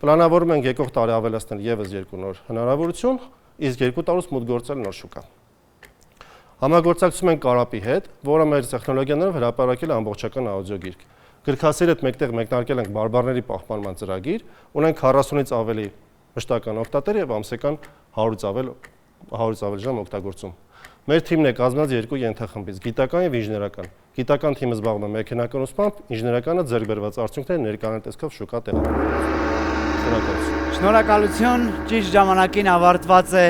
Պլանավորում ենք եկող տարի ավելացնել եւս 2 նոր հնարավորություն, իսկ 2 տարուց մուտք գործել նոր շուկա։ Համագործակցում ենք Կարապի հետ, որը մեր տեխնոլոգիաներով հրապարակել է ամբողջական աուդիոգիրք։ Գրքասերի հետ մեկտեղ մեկնարկել ենք բարբառների պահպանման ծրագիր, ունենք 40-ից ավելի մշտական օգտատեր եւ ամսական 100-ից ավել ժամ օգտագործում։ Մեր թիմն է կազմված 2 ենթախմբից՝ գիտական եւ ինժեներական։ Գիտական թիմը զբաղվում է մեքենական ուսումնամբ, ինժեներականը ձեռք բերված արդյունքները ներկայացնող տեսքով շուկա տեղափոխում։ Շնորհակալություն, ճիշտ ժամանակին ավարտված է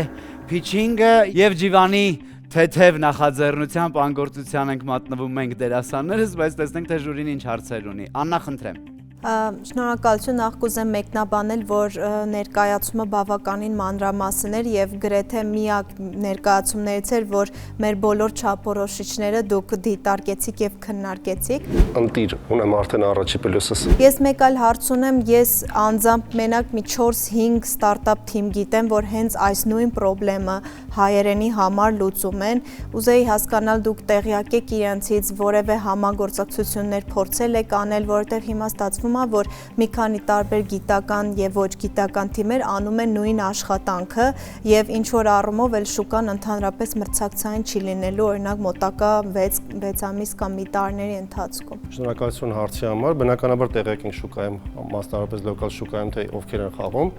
փիչինգը եւ Ջիվանի թեթև նախաձեռնությամբ անգործության ենք մատնվում մենք դերասաններս, բայց տեսնենք թե ժյուրին ինչ հարցեր ունի։ Աննա, խնդրեմ։ Շնորհակալություն, նախ կուզեմ մեկնաբանել, որ ներկայացումը բավականին մանրամասն էր եւ գրեթե միակ ներկայացումներից էր, որ մեր բոլոր չափորոշիչները դուք դիտարկեցիք եւ քննարկեցիք։ Ընտիր, ունեմ արդեն առաջի պլյուսս։ Ես մեկ այլ հարց ունեմ, ես անձամբ մենակ մի 4-5 ստարտափ թիմ գիտեմ, որ հենց այս նույն խնդրը հայերենի համար լուծում են։ Ուզեի հասկանալ դուք տեղյակ եք իրենցից որևէ համագործակցություններ փորձել եք անել, որովհետեւ հիմա ստացվում է, որ մի քանի տարբեր գիտական եւ ոչ գիտական թիմեր անում են նույն աշխատանքը եւ ինչ որ առումով էլ շուկան ընդհանրապես մրցակցային չի լինելու, օրինակ մոտակա 6 ամիս կամ մի տարիների ընթացքում։ Շնորհակալություն հարցի համար։ Բնականաբար տեղյակ ենք շուկայում, մասնավորապես լոկալ շուկայում, թե ովքեր են խաղում։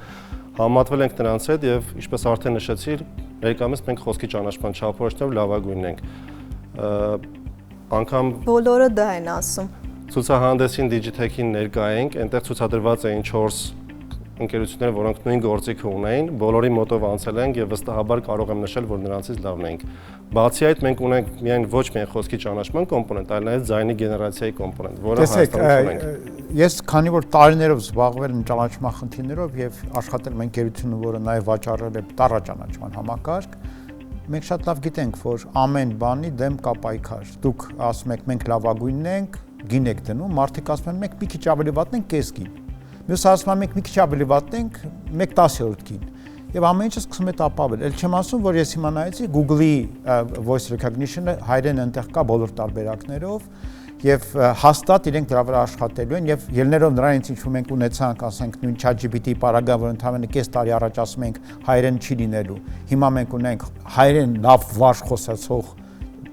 Համատվել ենք նրանց հետ եւ ինչպես արդեն նշեցի, ներկայումս մենք խոսքի ճանաչման չափորոշիչներով լավագույնն ենք։ Անկամ բոլորը դա են ասում։ Ցուցահանդեսին Digitech-ին ներկա ենք, այնտեղ ցուցադրված էին 4 ընկերություններ, որոնք նույն գործիքը ունեին, բոլորի մոտով անցել ենք եւ վստահաբար կարող եմ նշել, որ նրանցից լավն ենք։ Բացի այդ, մենք ունենք միայն ոչ միայն խոսքի ճանաչման կոմպոնենտ, այլ նաեւ ձայնի գեներացիայի կոմպոնենտ, որը Հայաստանում ունենք։ Ես քանի որ տարիներով զբաղվել եմ ճանաչման խնդիրներով եւ աշխատել եմ ընկերությունը, որը նաեւ վաճառել է տարաճանաչման համակարգ, մենք շատ լավ գիտենք, որ ամեն բանի դեմ կա պայքար։ Դուք ասում եք մենք լավագույնն ենք, գին եք դնում, մարդիկ ասում են մենք մի քիչ ավելի վատն ենք, կես գին։ Մյուսը ասում է մենք մի քիչ ավելի վատն ենք, 1/10 գին։ Եվ ամեն ինչը սկսում է տապավել։ Էլ չեմ ասում, որ ես հիմա նայեցի Google-ի voice recognition-ը հայերեն այնտեղ կա բոլոր տարբերակներով եւ հաստատ իրենք դրա վրա աշխատելու են եւ ելներով նրանից ինչ որ մենք ունեցանք, ասենք նույն ChatGPT-ի պարագան, որ ընդհանրապես կես տարի առաջ ասում ենք հայերեն չի լինելու։ Հիմա մենք ունենք հայերեն լավ վարժ խոսացող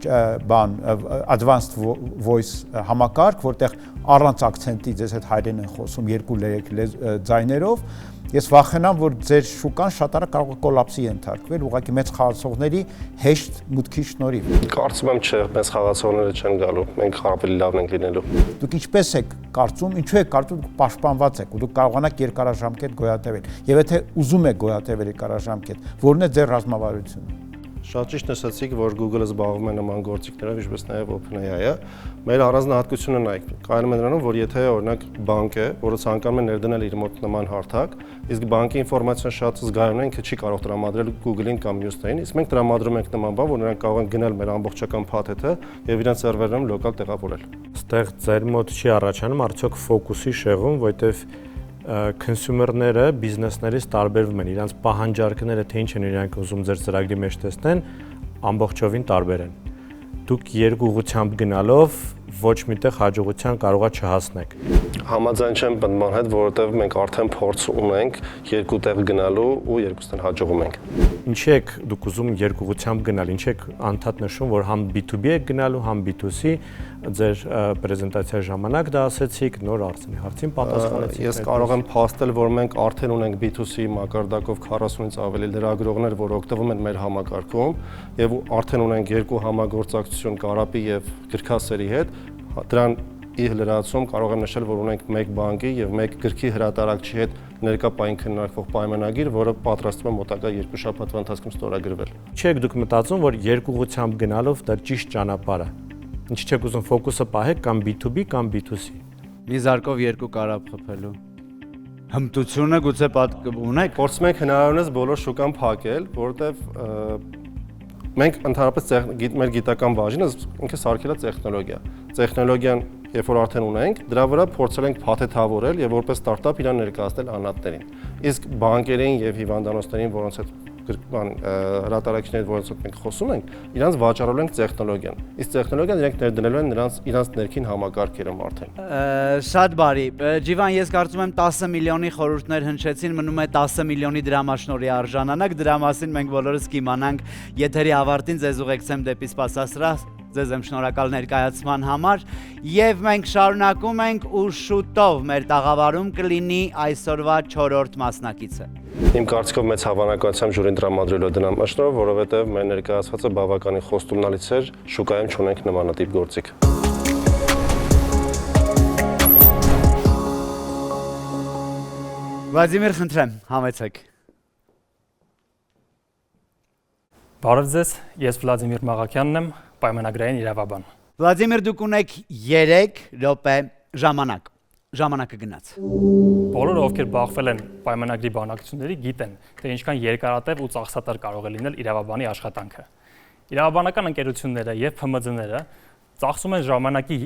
advanced voice համակարգ, որտեղ առանց ակցենտի ձեզ հետ հայերեն են խոսում 2-3 ձայներով։ Ես վախենամ, որ ձեր շուկան շատ արագ կարող է կոլապսի ենթարկվել, ուղղակի մեծ խաղացողների հեշտ մուտքի շնորհիվ։ Կարծում եմ չէ, մեծ խաղացողները չեն գալու, մենք ավելի լավն ենք լինելու։ Դուք ինչպես եք կարծում, ինչու եք կարծում դուք պաշտպանված եք ու դուք կարողանաք երկարաժամկետ գոյատևել։ Եւ եթե ուզում եք գոյատևել երկարաժամկետ, որն է ձեր ռազմավարությունը։ Շատ ճիշտ նշեցիք, որ Google-ը զբաղվում է նման գործիքներով, ինչպես նաև OpenAI-ը։ Մեր առանձնահատկությունը նայեք, կայանում է նրանում, որ եթե օրինակ բանկ է, որը ցանկանում է ներդնել իր մոտ նման հարթակ, իսկ բանկի ինֆորմացիան շատ զգայուն է, ինքը չի կարող տրամադրել Google-ին կամ մյուսներին, իսկ մենք տրամադրում ենք նման բան, որ նրանք կարող են գնել մեր ամբողջական փաթեթը եւ իրենց սերվերներում լոկալ տեղավորել։ Այստեղ ձեր մոտ չի առաջանում արդյոք ֆոկուսի շեղում, որտեվ consumer-ները բիզնեսներից տարբերվում են, իրենց պահանջարկները թե ինչ են իրենք ուզում ձեր ծրագրի մեջ տեսնեն, ամբողջովին տարբեր են։ Դուք երկուղությամբ գնալով ոչ միտեղ հաջողության կարողա չհասնեք։ Համաձայն չեմ բնման հետ, որովհետև մենք արդեն փորձ ունենք երկու տեղ գնալու ու երկուսն հաջողում ենք։ Ինչի եք դուք ուզում երկուղությամբ գնալ, ինչ եք անդադ նշում, որ համ B2B եք գնալու, համ B2C, ձեր պրեզենտացիայի ժամանակ դա ասեցիք, նոր հարցին պատասխանեցիք։ Ես կարող եմ փաստել, որ մենք արդեն ունենք B2C մակարդակով 40-ից ավելի լրագրողներ, որ օգտվում են մեր համակարգում, եւ արդեն ունենք երկու համագործակցություն Կարապի եւ Գրքասերի հետ։ Դրան ի լրացում կարող եմ նշել, որ ունենք մեկ բանկի եւ մեկ գրքի հրատարակչի հետ ներկա պահին քննարկվող պայմանագիր, որը պատրաստվում է մոտակա 2 շաբաթվա ընթացքում ստորագրվել։ Չեք դուք մտածում, որ երկուղությամբ գնալով դա ճիշտ ճանապարհ է։ Ինչ չեք ուզում ֆոկուսը պահեք կամ B2B կամ B2C։ Մի զարկով երկու կարապ խփելու։ Հմտությունը գուցե ունեք։ Փորձում ենք հնարավորինս բոլոր շուկան փակել, որովհետեւ մենք ընդհանրապես մեր գիտական բաժինը ինքը սարքել է տեխնոլոգիա։ Տեխնոլոգիան երբ որ արդեն ունենք, դրա վրա փորձել ենք փաթեթավորել եւ որպես ստարտափ իրան ներկայացնել անհատներին։ Իսկ բանկերին եւ հիվանդանոցներին, որոնց հետ հրատարակիչներից որոնց հետ մենք խոսում ենք, իրանց վաճառելու ենք տեխնոլոգիան։ Իսկ տեխնոլոգիան իրենք ներդնելու են իրանց ներքին համակարգերում արդեն։ Շատ բարի։ Ջիվան, ես կարծում եմ 10 միլիոնի խորհուրդներ հնչեցին, մնում է 10 միլիոնի դրամաշնորհի արժանանակ, դրա մասին մենք բոլորս կիմանանք եթերի ավարտին, ձեզ ուղեկցեմ դեպի սպասասրահ, ձեզ եմ շնորհակալ ներկայացման համար եւ մենք շարունակում ենք ու շուտով մեր տաղավարում կլինի այսօրվա 4-րդ մասնակիցը։ Իմ կարծիքով մեծ հավանականությամբ ժյուրին տրամադրելու դրամաշնորհ, որովհետեւ մեր ներկայացվածը բավականին խոստումնալից էր, շուկայում չունենք նմանատիպ գործիք։ Վլադիմիր, խնդրեմ, համեցեք։ Բարև ձեզ, ես Վլադիմիր Մաղաքյանն եմ, պայմանագրային իրավաբան։ Վլադիմիր, դուք ունեք 3 րոպե ժամանակ։ ժամանակը գնաց։ Բոլորը ովքեր բախվել են պայմանագրի բանակցությունների գիտեն, թե ինչքան երկարատև ու ծախսատար կարող է լինել իրավաբանի աշխատանքը։ Իրավաբանական ընկերությունները եւ ՓՄԶ-ները ծախսում են ժամանակի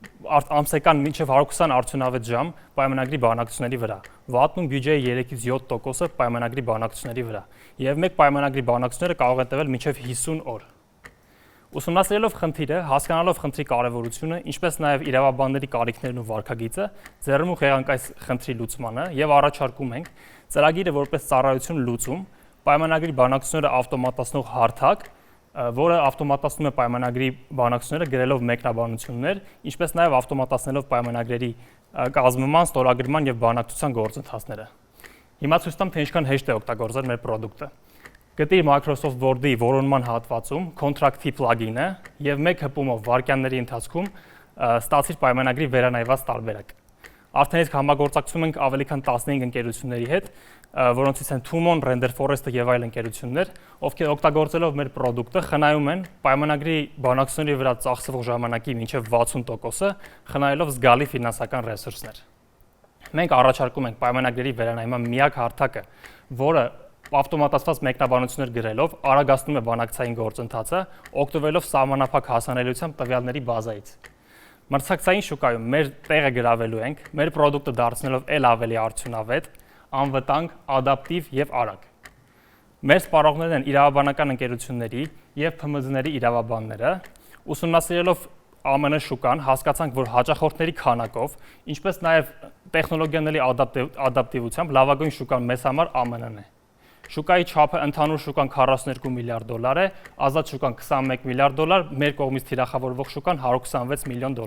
ամսական մինչև 120 արդյունավետ ժամ պայմանագրի բանակցությունների վրա։ Վատնում բյուջեի 3-ից 7%-ը պայմանագրի բանակցությունների վրա։ Եվ մեկ պայմանագրի բանակցությունները կարող են տևել մինչև 50 օր։ Ուսումնասիրելով խնդիրը, հասկանալով խնդրի կարևորությունը, ինչպես նաև իրավաբանների կարիքներն ու վարքագիծը, ձեռնմուխ եղանք այս խնդրի լուծմանը եւ առաջարկում ենք ծրագիրը որպես ծառայություն լուծում, պայմանագրի բանակցությունները ավտոմատացնող հարթակ, որը ավտոմատացնում է պայմանագրի բանակցությունները գրելով մեկնաբանություններ, ինչպես նաև ավտոմատացնելով պայմանագրերի կազմման, ստորագրման եւ բանակցության գործընթացները։ Հիմա ցույց տամ, թե ինչքան հեշտ է օգտագործել մեր ապրանքը։ Գտիր Microsoft Word-ի որոնման հատվածում contract-ի plugin-ը եւ մեկ հպումով վարքյանների ընթացքում ստացիր պայմանագրի վերանայված տարբերակ։ Արդեն իսկ համագործակցում ենք ավելի քան 15 ընկերությունների հետ, որոնցից են Tumon, Render Forest-ը եւ այլ ընկերություններ, ովքեր օգտագործելով մեր ապրանքը խնայում են պայմանագրի բանակցությունների վրա ծախսվող ժամանակի մինչև 60%-ը, խնայելով զգալի ֆինանսական ռեսուրսներ։ Մենք առաջարկում ենք պայմանագրերի վերանայման միակ հարթակը, որը ավտոմատացված մեկնաբանություններ գրելով արագացնում է բանակցային գործընթացը, օգտվելով սահմանափակ հասանելիությամբ տվյալների բազայից։ Մրցակցային շուկայում մեր տեղը գրավելու ենք, մեր ապրանքը դարձնելով ել ավելի արդյունավետ, անվտանգ, ադապտիվ եւ արագ։ Մեր սպառողներն են իրավաբանական ընկերությունների եւ ՓՄԶ-ների իրավաբանները, ուսումնասիրելով ԱՄՆ շուկան, հասկացանք, որ հաճախորդների քանակով, ինչպես նաեւ տեխնոլոգիաների ադապտիվությամբ լավագույն շուկան մեզ համար ԱՄՆ-ն է։ Շուկայի չափը ընդհանուր շուկան $42 միլիարդ է, ազատ շուկան $21 միլիարդ, մեր կողմից թիրախավորվող շուկան $126 միլիոն։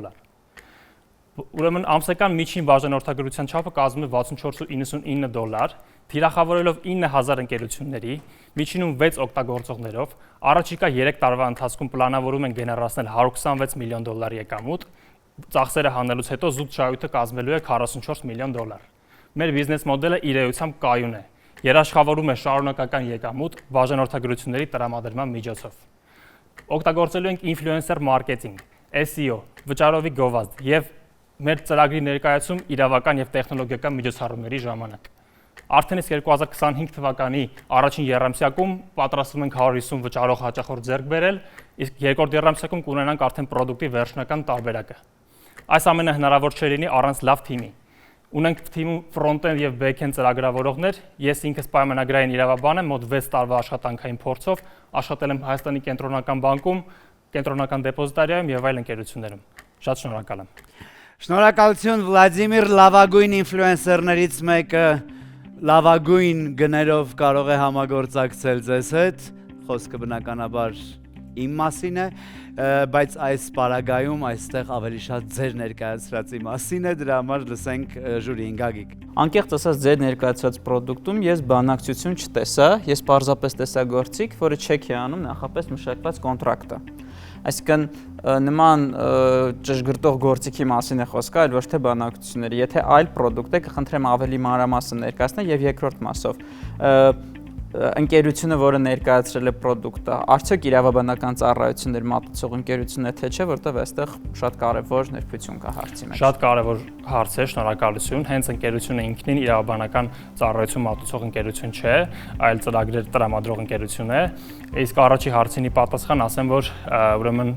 Ուրեմն ամսական միջին բաժանորդագրության չափը կազմում է $64.99, թիրախավորելով 9000 ընկերությունների, միջինում 6 օգտագործողներով, առաջիկա 3 տարվա ընթացքում պլանավորում են գեներացնել $126 միլիոն եկամուտ, ծախսերը հանելուց հետո զուտ շահույթը կազմելու է $44 միլիոն։ Մեր բիզնես մոդելը իր էությամբ կայուն է։ Երաշխավորում է շարունակական եկամուտ բաժանորդագրությունների տրամադրման միջոցով։ Օգտագործելու ենք ինֆլուենսեր մարքեթինգ, SEO, վճարովի գովազդ եւ մեր ծրագրի ներկայացում իրավական եւ տեխնոլոգիական միջոցառումների ժամանակ։ Արդեն իսկ 2025 թվականի առաջին եռամսյակում պատրաստվում ենք 150 վճարող հաճախորդ ձեռք բերել, իսկ երկրորդ եռամսյակում կունենանք արդեն ապրանքի վերջնական տարբերակը։ Այս ամենը հնարավոր չէ լինի առանց լավ թիմի։ Ունենք թիմում front-end եւ back-end ծրագրավորողներ, ես ինքս պայմանագրային իրավաբան եմ, մոտ 6 տարվա աշխատանքային փորձով, աշխատել եմ Հայաստանի կենտրոնական բանկում, կենտրոնական դեպոզիտարիայում եւ այլ ընկերություններում։ Շատ շնորհակալ եմ։ Շնորհակալություն Վլադիմիր, լավագույն ինֆլուենսերներից մեկը լավագույն գներով կարող է համագործակցել ձեզ հետ, խոսքը բնականաբար իմ մասին է, բայց այս պարագայում այստեղ ավելի շատ ձեր ներկայացրածի մասին է, դրա համար լսենք ժյուրիին Գագիկ։ Անկեղծ ասած ձեր ներկայացրած ապրանքում ես բանակցություն չտեսա, ես պարզապես տեսա գործիք, որը չեք է անում նախապես մշակված կոնտրակտը։ Այսինքն նման ճշգրտող գործիքի մասին է խոսքը, այլ ոչ թե բանակցությունների։ Եթե այլ ապրանք է, կխնդրեմ ավելի մանրամասն ներկայացնել եւ երկրորդ մասով ընկերությունը, որը ներկայացրել է ապրանքը, արդյոք իրավաբանական ծառայություններ մատուցող ընկերությունն է թե չէ, որտեղ այստեղ շատ կարևոր ներբություն կա հարցի մեջ։ Շատ կարևոր հարց է, շնորհակալություն։ Հենց ընկերությունը ինքնին իրավաբանական ծառայություն մատուցող ընկերություն չէ, այլ ծրագրեր տրամադրող ընկերություն է։ Իսկ առաջի հարցինի պատասխան ասեմ, որ ուրեմն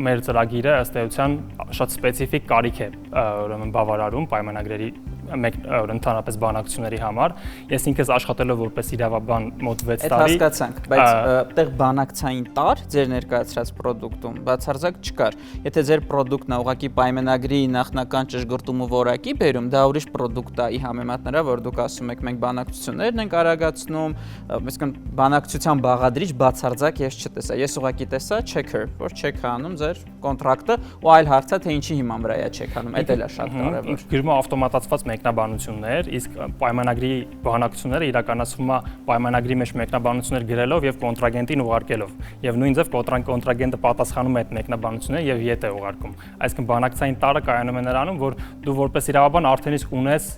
մեր ծրագիրը ըստ էության շատ սպეციფიկ կարիք է ուրեմն բավարարում պայմանագրերի ընդհանրապես բանակցությունների համար։ Ես ինքս աշխատելով որպես իրավաբան մոտ 6 տարի։ Այդ հասկացանք, բայց այդտեղ բանակցային տար ձեր ներկայացրած ապրանքում բացարձակ չկար։ Եթե ձեր ապրանքն է ուղղակի պայմանագրի նախնական ճշգրտումը որակի բերում, դա ուրիշ ապրանք է ի համեմատ նրա, որ դուք ասում եք մենք բանակցություններն ենք արագացնում, այսինքն բանակցության բաղադրիչ բացարձակ ես չտեսա։ Ես ուղղակի տեսա checker, որ check է անում ձեր կոնտրակտը ու այլ հարցը թե ինչի հիման վրա է check անում, դա էլ է շատ կարևոր։ Գրում ավտոմատացված մեկնաբանություններ, իսկ պայմանագրի բանակցությունները իրականացվում է պայմանագրի մեջ մեկնաբանություններ գրելով եւ կոնտրագենտին ուղարկելով։ Եվ նույն ձև կոնտրագենտը պատասխանում է այդ մեկնաբանությունները եւ ետ է ուղարկում։ Այսինքն բանակցային տարը կայանում է նրանում, որ դու որպես իրավաբան արդեն իսկ ունես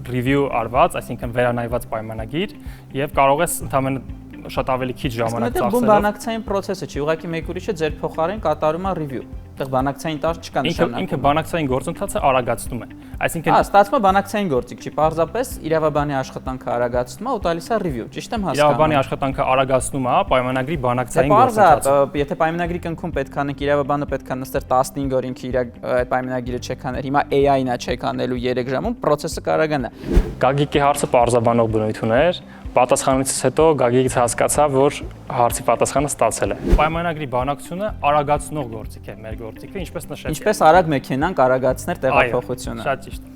review արված, այսինքն վերանայված պայմանագիր եւ կարող ես ընդհանրապես շատ ավելի քիչ ժամանակ ծախսելով։ Դա բանակցային process-ը չի, ուղղակի մեկ ուրիշը ձեր փոխարեն կատարում է review։ Այդտեղ բանակցային տարր չկա նշանակում։ Ինքը բանակցային գործընթացը արագացնում է։ Այսինքն ստացվում է բանակցային գործիք չի, պարզապես իրավաբանի աշխատանքը արագացնում է ու տալիս է review, ճիշտ եմ հասկանում։ Իրավաբանի աշխատանքը արագացնում է պայմանագրի բանակցային գործընթացը։ Եթե պայմանագրի կնքում պետք անենք, իրավաբանը պետք է նստեր 15 օր ինքը իր այդ պայմանագիրը չեկաներ, հիմա AI-ն է չեկանելու 3 ժամում, process-ը կարողանա։ Գագիկի հարցը պարզաբանող բնույթ ուներ, պատասխանությունից հետո Գագիկից հասկացա, որ հարցի պատասխանը ստացել է։ Պայմանագրի բանակցությունը արագացնող գործիք է մեր գործիքը, ինչպես նշեցի։ Ինչպես արագ մեքենան կարողացներ տեղափոխությունը։ Շատ ճիշտ։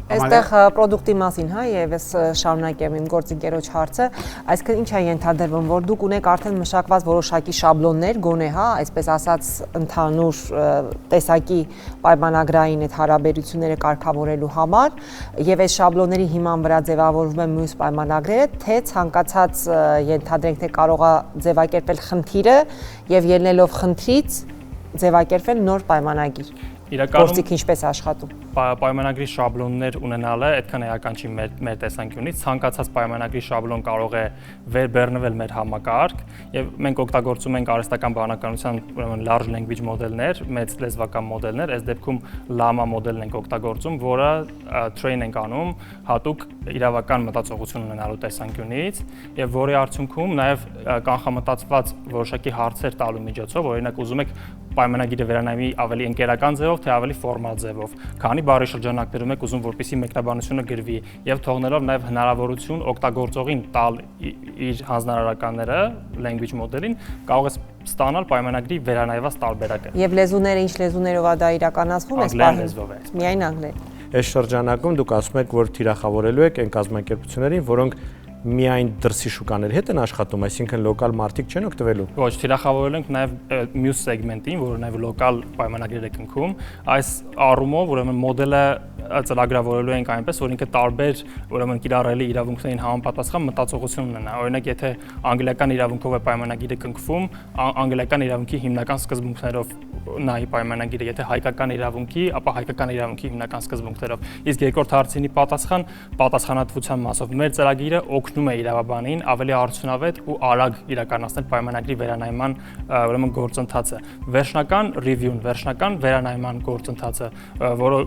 Այստեղ product-ի մասին, հա, եւ ես շարունակեմ իմ գործընկերոջ հարցը, այսինքն ինչ է ենթադրվում, որ դուք ունեք արդեն մշակված որոշակի շաբլոններ, գոնե, հա, այսպես ասած, ընդհանուր տեսակի պայմանագրային այդ հարաբերությունները կարգավորելու համար, եւ այս շաբլոնների հիման վրա ձևավորվում են մյուս պայմանագրերը, թե ցանկացած ենթադրենք, թե կարող է ձևակերպել խնդիրը եւ ելնելով խնդրից ձևակերպել նոր պայմանագիր։ Իրականում ինչպես աշխատում։ Պայմանագրի շաբլոններ ունենալը այդքան էական չի մեր տեսանկյունից, ցանկացած պայմանագրի շաբլոն կարող է վերբեռնվել մեր համակարգ եւ մենք օգտագործում ենք արհեստական բանականության ուրեմն large language մոդելներ, մեծ լեզվական մոդելներ, այս դեպքում Llama մոդելն ենք օգտագործում, որը train ենք անում հատուկ իրավական մտածողություն ունենալու տեսանկյունից եւ որի արդյունքում նաեւ կանխամտածված որոշակի հարցեր տալու միջոցով, օրինակ ուզում եք պայմանագիրը վերանայմի ավելի ընկերական ձևով, թե ավելի ֆորմալ ձևով, քանի բարի շրջանակներում եք ուզում, որպեսզի մեկնաբանությունը գրվի եւ թողնելով նաեւ հնարավորություն օգտագործողին տալ իր հանձնարարականները language մոդելին, կարող է ստանալ պայմանագրի վերանայված տարբերակը։ Եվ լեզուները ինչ լեզուներով է դա իրականացվում է, միայն անգլերեն։ Այս շրջանակում դուք ասում եք, որ թիրախավորելու եք այն կազմակերպություններին, որոնք միայն դրսի շուկաների հետ են աշխատում, այսինքն լոկալ մարտիկ չեն օգտվելու։ Ոչ, թիրախավորել ենք նաև մյուս սեգմենտին, որը նաև լոկալ պայմանագրեր է կնքում։ Այս առումով, ուրեմն մոդելը ծրագրավորելու ենք այնպես, որ ինքը տարբեր, ուրեմն կիրառելի իրավունքներին համապատասխան մտածողություն ունենա։ Օրինակ, եթե անգլիական իրավունքով է պայմանագիրը կնքվում, անգլիական իրավունքի հիմնական սկզբունքներով նայի պայմանագիրը, եթե հայկական իրավունքի, ապա հայկական իրավունքի հիմնական սկզբունքներով։ Իսկ երկրորդ հարցինի պատասխանատվության մասով մեր ծրագիրը օգնում է իրավաբանին ավելի արդյունավետ ու արագ իրականացնել պայմանագրի վերանայման ուրեմն գործընթացը։ Վերջնական review-ն, վերջնական վերանայման գործընթացը, որը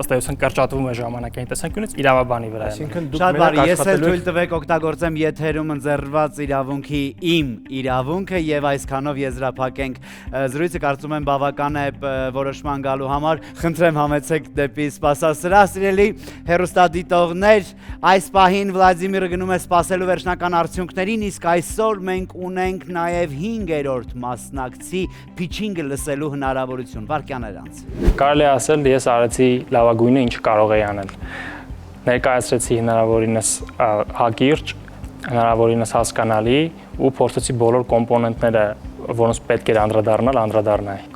ըստ էության կրճատվում է ժամանակային տեսանկյունից իրավաբանի վրա։ Այսինքն դուք շատ բարի, ես էլ թույլ տվեք օգտագործեմ եթերում ընձեռված իրավունքի իմ իրավունքը եւ այսքանով եզրափակենք զրույցը, կարծում եմ բավական է որոշման գալու համար։ Խնդրեմ համեցեք դեպի սպասասրահ, սիրելի հեռուստադիտողներ, այս պահին Վլադիմիրը գնում է սպասելու վերջնական արդյունքներին, իսկ այսօր մենք ունենք նաեւ 5-րդ մասնակցի pitching-ը լսելու հնարավորություն։ Վարքյաներ անց։ Կարելի է ասել, ես արեցի լավագույնը, ինչ կարող էի անել։ Ներկայացրեցի հնարավորինս հակիրճ, հնարավորինս հասկանալի ու փորձեցի բոլոր կոմպոնենտները, որոնց պետք էր անդրադառնալ։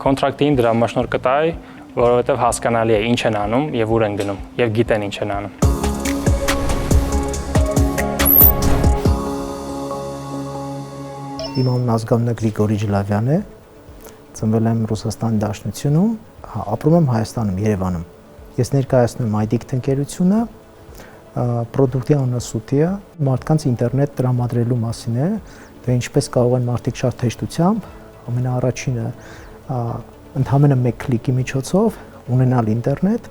Կոնտրակտին դրա մասնոր կտայի, որովհետև հասկանալի է ինչ են անում եւ ուր են գնում եւ գիտեն ինչ են անում։ Իմ անունը Ազգանունը Գրիգորի Ջլավյան է, ծնվել եմ Ռուսաստանի Դաշնությունում, ապրում եմ Հայաստանում, Երևանում։ Ես ներկայացնում եմ iDict ընկերությունը, պրոդուկտի անունը Սուտիա, մարդկանց ինտերնետ տրամադրելու մասին է, թե ինչպես կարող են մարդիկ շատ հեշտությամբ, ամենաառաջինը ընդհանրապես մեկ քլիկի միջոցով ունենալ ինտերնետ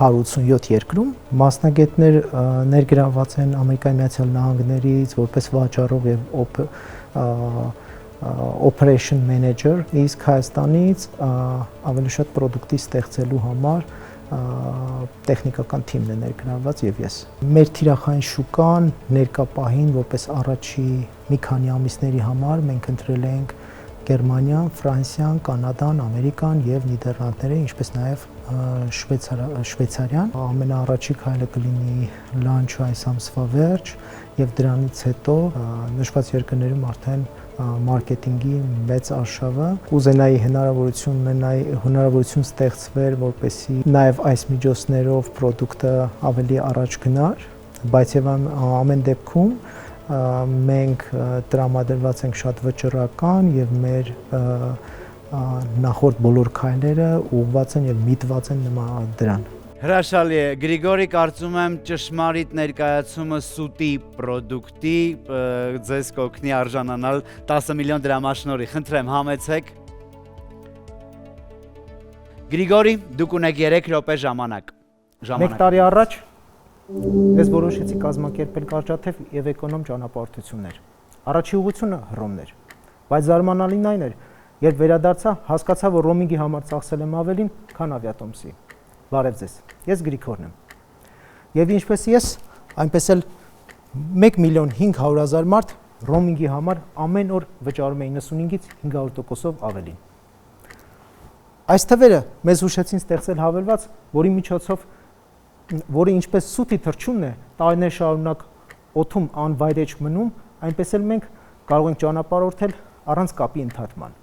187 երկրում, մասնագետներ ներգրավված են Ամերիկայի Միացյալ Նահանգներից որպես վաճառող եւ operation manager, իսկ Հայաստանից ավելի շատ պրոդուկտի ստեղծելու համար տեխնիկական թիմն է ներգրավված եւ ես։ Մեր թիրախային շուկան ներկա պահին որպես առաջի մի քանի ամիսների համար մենք ընտրել ենք Գերմանիան, Ֆրանսիան, Կանադան, Ամերիկան եւ Նիդերլանդները, ինչպես նաեւ Շվեյցարիան։ Ամենաառաջի քայլը կլինի լանչ այս ամսվա վերջ եւ դրանից հետո նշված երկրներում արդեն մարքեթինգի մեծ արշավը կուզենայի հնարավորություն ստեղծվեր, որպեսզի նաև այս միջոցներով պրոդուկտը ավելի առաջ գնար, բայց եւ ամեն դեպքում մենք տրամադրված ենք շատ վճռական եւ մեր նախորդ բոլոր քայլերը ուղղված են եւ միտված են դրան։ Հրաշալի է, Գրիգորի, կարծում եմ ճշմարիտ ներկայացումը սուտի պրոդուկտի ձեզ կօգնի արժանանալ 10 միլիոն դրամաշնորհի։ Խնդրեմ, համեցեք։ Գրիգորի, դուք ունեք 3 րոպե ժամանակ։ 1 տարի առաջ ես որոշեցի կազմակերպել կարճաթև եւ էկոնոմ ճանապարհորդություններ։ Առաջի ուղղությունը Հռոմն էր, բայց զարմանալին այն էր, երբ վերադարձա, հասկացա, որ ռոմինգի համար ծախսել եմ ավելին, քան ավիատոմսի։ Բարև ձեզ։ Ես Գրիգորն եմ։ Եվ ինչպես ես, այնպես էլ 1.500.000 մարդ ռոմինգի համար ամեն օր վճարում է 95-ից 500%-ով ավելին։ Այս թվերը մեզ հուշեցին ստեղծել հավելված, որի ինչպես սուտի թռչունն է, տարիներ շարունակ օդում անվայրեջ մնում, այնպես էլ մենք կարող ենք ճանապարհորդել առանց կապի ընդհատման։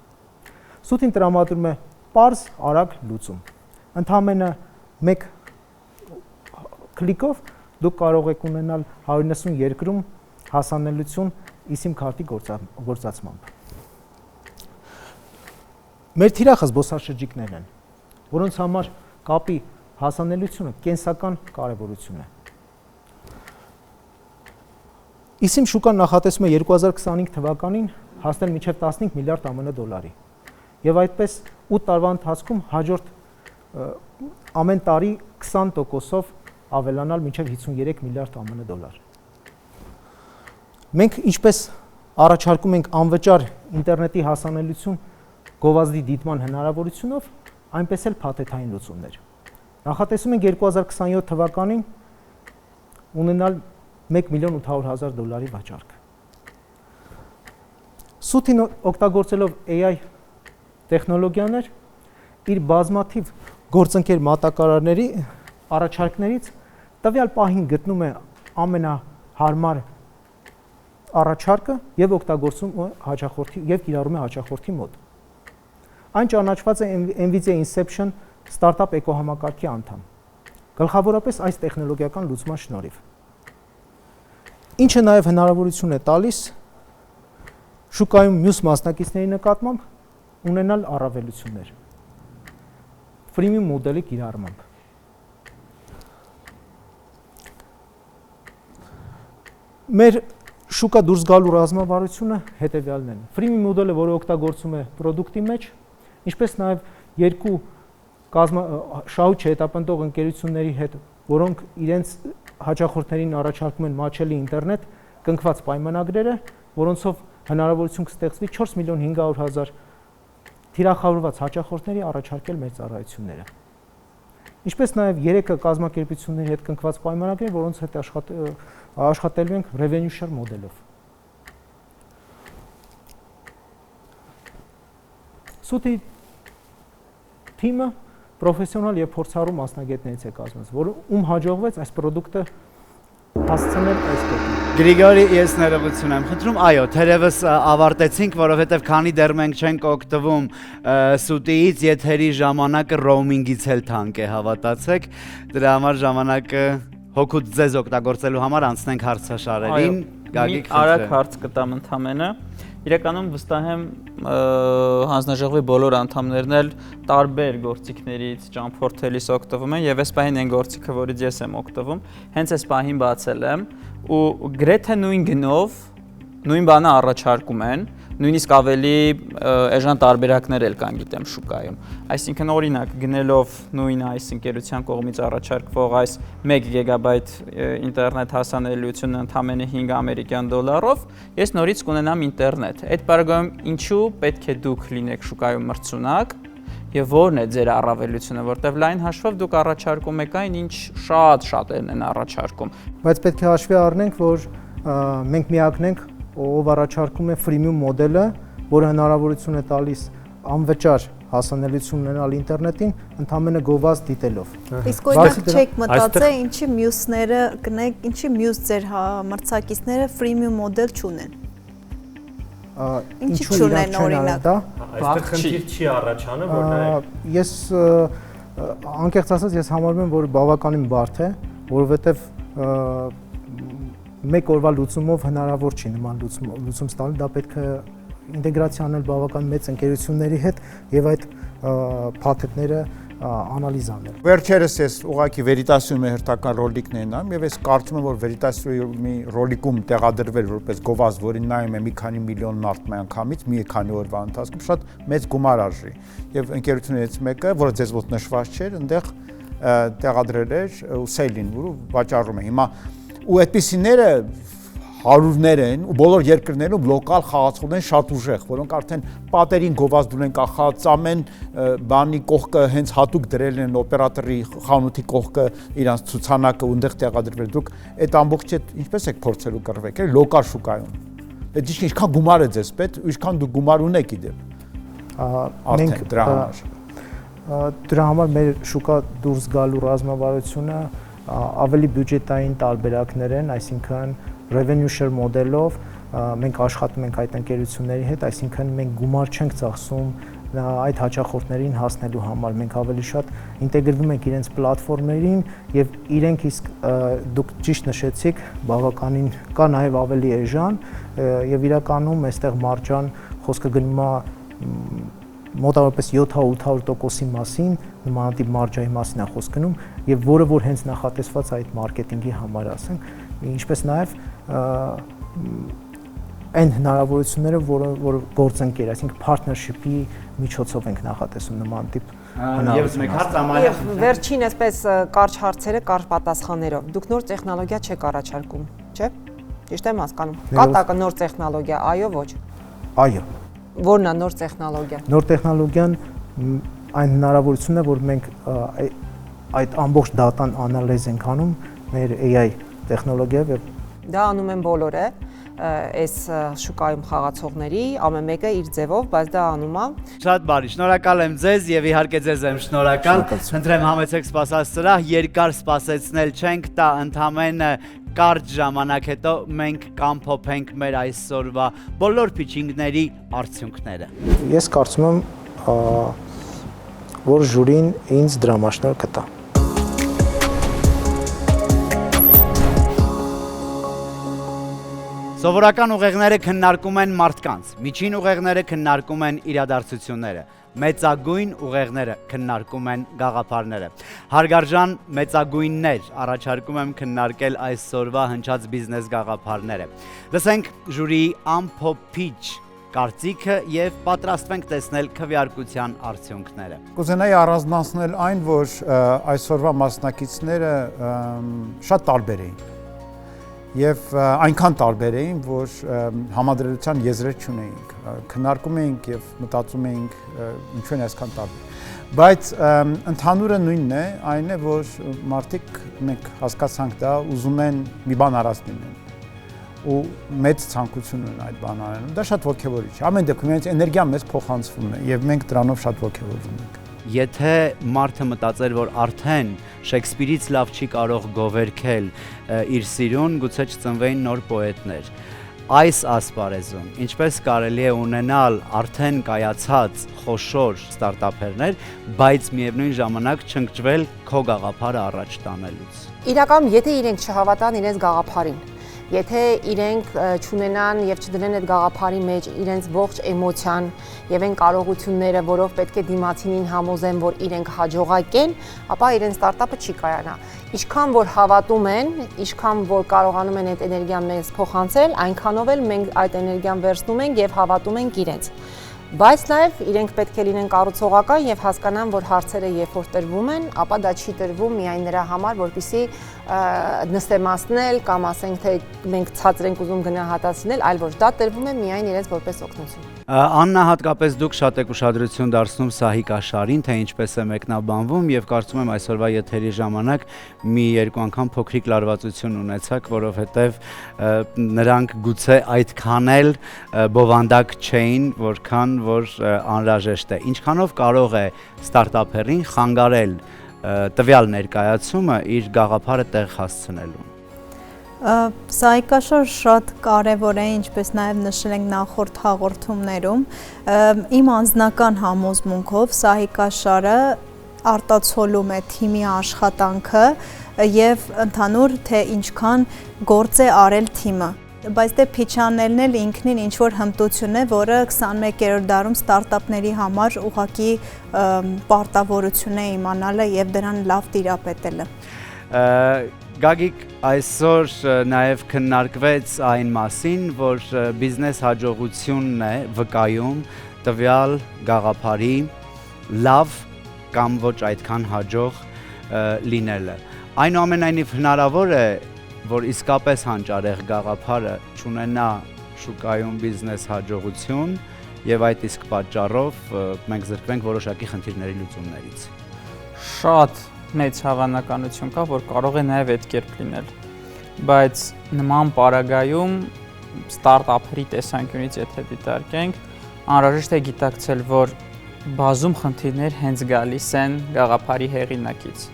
Սուտին տրամադրում է պարզ, արագ լուծում։ Ընդամենը 1 կլիկով դուք կարող եք ունենալ 190 երկրում հասանելիություն eSIM քարտի գործածմամբ։ Մեր թիրախը զբոսաշրջիկներն են, որոնց համար կապի հասանելիությունը կենսական կարևորություն է։ eSIM շուկան նախատեսում է 2025 թվականին հասնել մինչև 15 միլիարդ ԱՄՆ դոլարի։ Եվ այդպես 8 տարվա ընթացքում հաջորդ ամեն տարի 20%-ով ավելանալ մինչև 53 միլիարդ ԱՄՆ դոլար։ Մենք ինչպես առաջարկում ենք անվճար ինտերնետի հասանելիություն գովազդի դիտման հնարավորությունով, այնպես էլ փաթեթային լուծումներ։ Նախատեսում ենք 2027 թվականին ունենալ 1.800.000 դոլարի վաճառք։ Սուտին օգտագործելով AI տեխնոլոգիաներ իր բազմաթիվ գործընկեր մատակարարների առաջարկներից տվյալ պահին գտնում է ամենահարմար առաջարկը եւ օգտագործում հաճախորդի եւ կիրառում է հաճախորդի մոտ։ Այն ճանաչված է NVIDIA Inception ստարտափ էկոհամակարգի անդամ։ Գլխավորապես այս տեխնոլոգիական լուծման շնորհիվ։ Ինչը նաեւ հնարավորություն է տալիս շուկայում մյուս մասնակիցների նկատմամբ ունենալ առավելություններ։ Ֆրիմիում մոդելի կիրառմամբ։ Մեր շուկա դուրս գալու ռազմավարությունը հետևյալն են։ Ֆրիմիում մոդելը, որը օգտագործում է product-ի մեջ, ինչպես նաև երկու շահույթ չհետապնդող ընկերությունների հետ, որոնք իրենց հաճախորդներին առաջարկում են մատչելի ինտերնետ, կնքված պայմանագրերը, որոնցով հնարավորություն կստեղծվի 4.500.000 թիրախավորված հաճախորդների առաջարկել մեր ծառայությունները։ Ինչպես նաև 3 կազմակերպությունների հետ կնքված պայմանագրեր, որոնց հետ աշխատելու ենք revenue share մոդելով։ Սուտի թիմը պրոֆեսիոնալ եւ փորձառու մասնագետներից է կազմված, ում հաջողվեց այս product-ը հասցնել այս կետին։ Գրիգորի, ես ներողություն եմ խնդրում, այո, թերևս ավարտեցինք, որովհետև քանի դեռ մենք չենք օգտվում սուտիից, եթերի ժամանակը roaming-ից էլ թանկ է, հավատացեք, դրա համար ժամանակը հոգուց ձեզ օգտագործելու համար անցնենք հարցաշարերին։ Գագիկ, արագ հարց կտամ ընդամենը։ Իրականում վստահ եմ հանձնաժողովի բոլոր անդամներն էլ տարբեր գործիքներից ճամփորդելիս օգտվում են եւ այս պահին այն գործիքը, որից ես եմ օգտվում, հենց այս պահին բացել եմ ու գրեթե նույն գնով նույն բանը առաջարկում են, նույնիսկ ավելի էժան տարբերակներ էլ կան գիտեմ շուկայում։ Այսինքն օրինակ գնելով նույն այս ընկերության կողմից առաջարկվող այս 1 գիգաբայթ ինտերնետ հասանելիությունը ընդամենը 5 ամերիկյան դոլարով, ես նորից կունենամ ինտերնետ։ Այդ բaragայում ինչու պետք է դուք լինեք շուկայում մրցունակ եւ որն է ձեր առավելությունը, որտեվ լայն հաշվով դուք առաջարկում եք այն, ինչ շատ-շատերն են առաջարկում։ Բայց պետք է հաշվի առնենք, որ մենք միակն ենք, ով առաջարկում է freemium մոդելը, որը հնարավորություն է տալիս անվճար հասանելիություն ունենալ ինտերնետին, ընդհանրապես գովազդ դիտելով։ Իսկ օրինակ չեք մտածել, ինչի մյուսները կնեք, ինչի մյուս ձեր մրցակիցները freemium մոդել չունեն։ Ինչի չունեն օրինակ։ Այստեղ խնդիր չի առաջանում, որ նայեք։ Ես անկեղծ ասած ես համարում եմ, որ բավականին բարդ է, որովհետև մեկ օրվա լուծումով հնարավոր չի նման լուծում ստանալ, դա պետք է ինտեգրացիա անել բավական մեծ ընկերությունների հետ եւ այդ փաթեթները անալիզ անել։ Վերջերս ես ուղղակի Veritasium-ի հերթական ռոլիկներն եմ եւ ես կարծում եմ, որ Veritasium-ի ռոլիկում տեղադրվել որպես գովազդ, որին նայում է մի քանի միլիոն մարդ միանգամից, մի քանի օրվա ընթացքում շատ մեծ գումար արժի։ Եվ ընկերություններից մեկը, որը ձեզ մոտ նշված չէր, այնտեղ տեղադրել էր ու սեյլին, որ վաճառում է։ Հիմա ու այդպիսիները հարյուրներ են ու բոլոր երկրներում լոկալ խաղացողներ շատ ուժեղ, որոնք արդեն պատերին գովազդուն են կախած, ամեն բանի կողքը հենց հատուկ դրել են օպերատորի խանութի կողքը իրանց ցուցանակը ու այնտեղ տեղադրվել։ Դուք այդ ամբողջը ինչպես եք փորձելու կռվեք, էլի լոկալ շուկայում։ Այդ ինչքան գումար է ձեզ պետք, ու ինչքան դուք գումար ունեք իդեպ։ Մենք դրա համար մեր շուկա դուրս գալու ռազմավարությունը ավելի բյուջետային տարբերակներ են, այսինքն revenue share մոդելով մենք աշխատում ենք այդ ընկերությունների հետ, այսինքն մենք գումար չենք ծախսում այդ հաճախորդներին հասնելու համար, մենք ավելի շատ ինտեգրվում ենք իրենց պլատֆորմերին եւ իրենք իսկ դուք ճիշտ նշեցիք, բավականին կա նաեւ ավելի էժան եւ իրականում այստեղ մարջան խոսքը գնում է մոտավորապես 700-800%-ի մասին, նմանատիպ մարջայի մասին է խոսք գնում եւ որը որ հենց նախատեսված այդ մարքեթինգի համար ասենք, ինչպես նաեւ այն հնարավորությունները, որ գործընկեր, այսինքն partnership-ի միջոցով ենք նախատեսում նման տիպ Եվս մեկ հարց ամենը վերջին այսպես կարճ հարցերը կարճ պատասխաններով։ Դուք նոր տեխնոլոգիա չեք առաջարկում, չէ՞։ Ճիշտ եմ հասկանում։ Կա տակը նոր տեխնոլոգիա, այո, ոչ։ Այո։ Որն է նոր տեխնոլոգիա։ Նոր տեխնոլոգիան այն հնարավորությունն է, որ մենք այդ ամբողջ դատան անալիզ ենք անում մեր AI տեխնոլոգիայով եւ դա անում են բոլորը, այս շուկայում խաղացողների, ամեն մեկը իր ձևով, բայց դա անում է։ Շատ բարի, շնորհակալ եմ ձեզ եւ իհարկե ձեզ եմ շնորհակալ։ Խնդրեմ համեցեք սպասած սրահ, երկար սպասեցնել չենք տա, ընդամենը կարճ ժամանակ հետո մենք կամփոփենք մեր այսօրվա բոլոր փիչինգների արդյունքները։ Ես կարծում եմ, որ ժյուրին ինձ դրամաշնորհ կտա։ Սովորական ուղեղները քննարկում են մարդկանց, միջին ուղեղները քննարկում են իրադարձությունները, մեծագույն ուղեղները քննարկում են գաղափարները։ Հարգարժան մեծագույններ, առաջարկում եմ քննարկել այսօրվա հնչած բիզնես գաղափարները։ Լսենք ժյուրիի ամփոփիչ կարծիքը եւ պատրաստվենք տեսնել քվեարկության արդյունքները։ Կուզենայի առանձնացնել այն, որ այսօրվա մասնակիցները շատ տարբեր էին։ Եվ այնքան տարբեր էին, որ համադրելության եզրեր չունեինք, քննարկում էինք եւ մտածում էինք ինչու են այսքան տարբեր։ Բայց ընդհանուրը նույնն է, այն է, որ մարդիկ մենք հասկացանք դա ուզում են մի բան առած լինեն ու մեծ ցանկություն ունեն այդ բանը անելու։ Դա շատ ոգևորիչ է։ Ամեն դեպքում իրենց էներգիան մեզ փոխանցվում է եւ մենք դրանով շատ ոգևորվում ենք։ Եթե մարդը մտածեր, որ արդեն Շեքսպիրից լավ չի կարող գովերքել իր սիրուն, գուցե չծնվեին նոր պոետներ։ Այս ասպարեզում ինչպես կարելի է ունենալ արդեն կայացած խոշոր ստարտափերներ, բայց միևնույն ժամանակ չընկճվել քո գաղափարը առաջ տանելուց։ Իրականում, եթե իրենք չհավատան իրենց գաղափարին, եթե իրենք չունենան եւ չդնեն այդ գաղափարի մեջ իրենց ողջ էմոցիան եւ այն կարողությունները, որով պետք է դիմացինին համոզեն, որ իրենք հաջողակ են, ապա իրենց ստարտափը չի կայանա։ Ինչքան որ հավատում են, ինչքան որ կարողանում են այդ էներգիան մեզ փոխանցել, այնքանով էլ մենք այդ էներգիան վերցնում ենք եւ հավատում ենք իրենց։ Բայց նաև իրենք պետք է լինեն կառուցողական եւ հասկանան, որ հարցերը երբ որ տրվում են, ապա դա չի տրվում միայն նրա համար, որպեսզի նստեմացնել կամ ասենք թե մենք ցածր ենք ուզում գնահատացնել, այլ ոչ, դա տրվում է միայն իրենց որպես օգնություն։ Աննա, հատկապես դուք շատ եք ուշադրություն դարձնում Սահիկ Աշարին, թե ինչպես է մեկնաբանվում եւ կարծում եմ այսօրվա եթերի ժամանակ մի երկու անգամ փոքրիկ լարվածություն ունեցաք, որովհետեւ նրանք գուցե այդքան էլ բովանդակ չէին, որքան որ անհրաժեշտ է։ Ինչքանով կարող է ստարտափերին խանգարել տվյալ ներկայացումը իր գաղափարը տեղ հասցնելու։ Սահիկ Աշար շատ կարևոր է, ինչպես նաև նշել ենք նախորդ հաղորդումներում։ Իմ անձնական համոզմունքով Սահիկ Աշարը արտացոլում է թիմի աշխատանքը եւ ընդհանուր թե ինչքան գործ է արել թիմը։ բայց դե փիչանելն էլ ինքնին ինչ որ հմտություն է, որը 21-րդ դարում ստարտափների համար ուղղակի պարտավորություն է իմանալը եւ դրան լավ տիրապետելը։ Գագիկ այսօր նաև քննարկվեց այն մասին, որ բիզնես հաջողությունն է վկայում տվյալ գաղափարի լավ կամ ոչ այդքան հաջող լինելը։ Այնուամենայնիվ հնարավոր է, որ իսկապես հանճարեղ գաղափարը չունենա շուկայում բիզնես հաջողություն եւ այդ իսկ պատճառով մենք զրկվենք որոշակի խնդիրների լուծումներից։ Շատ մեծ հավանականություն կա, որ կարող է նաև այդ կերպ լինել, բայց նման պարագայում ստարտափերի տեսանկյունից եթե դիտարկենք, անհրաժեշտ է գիտակցել, որ բազում խնդիրներ հենց գալիս են գաղափարի հեղինակից։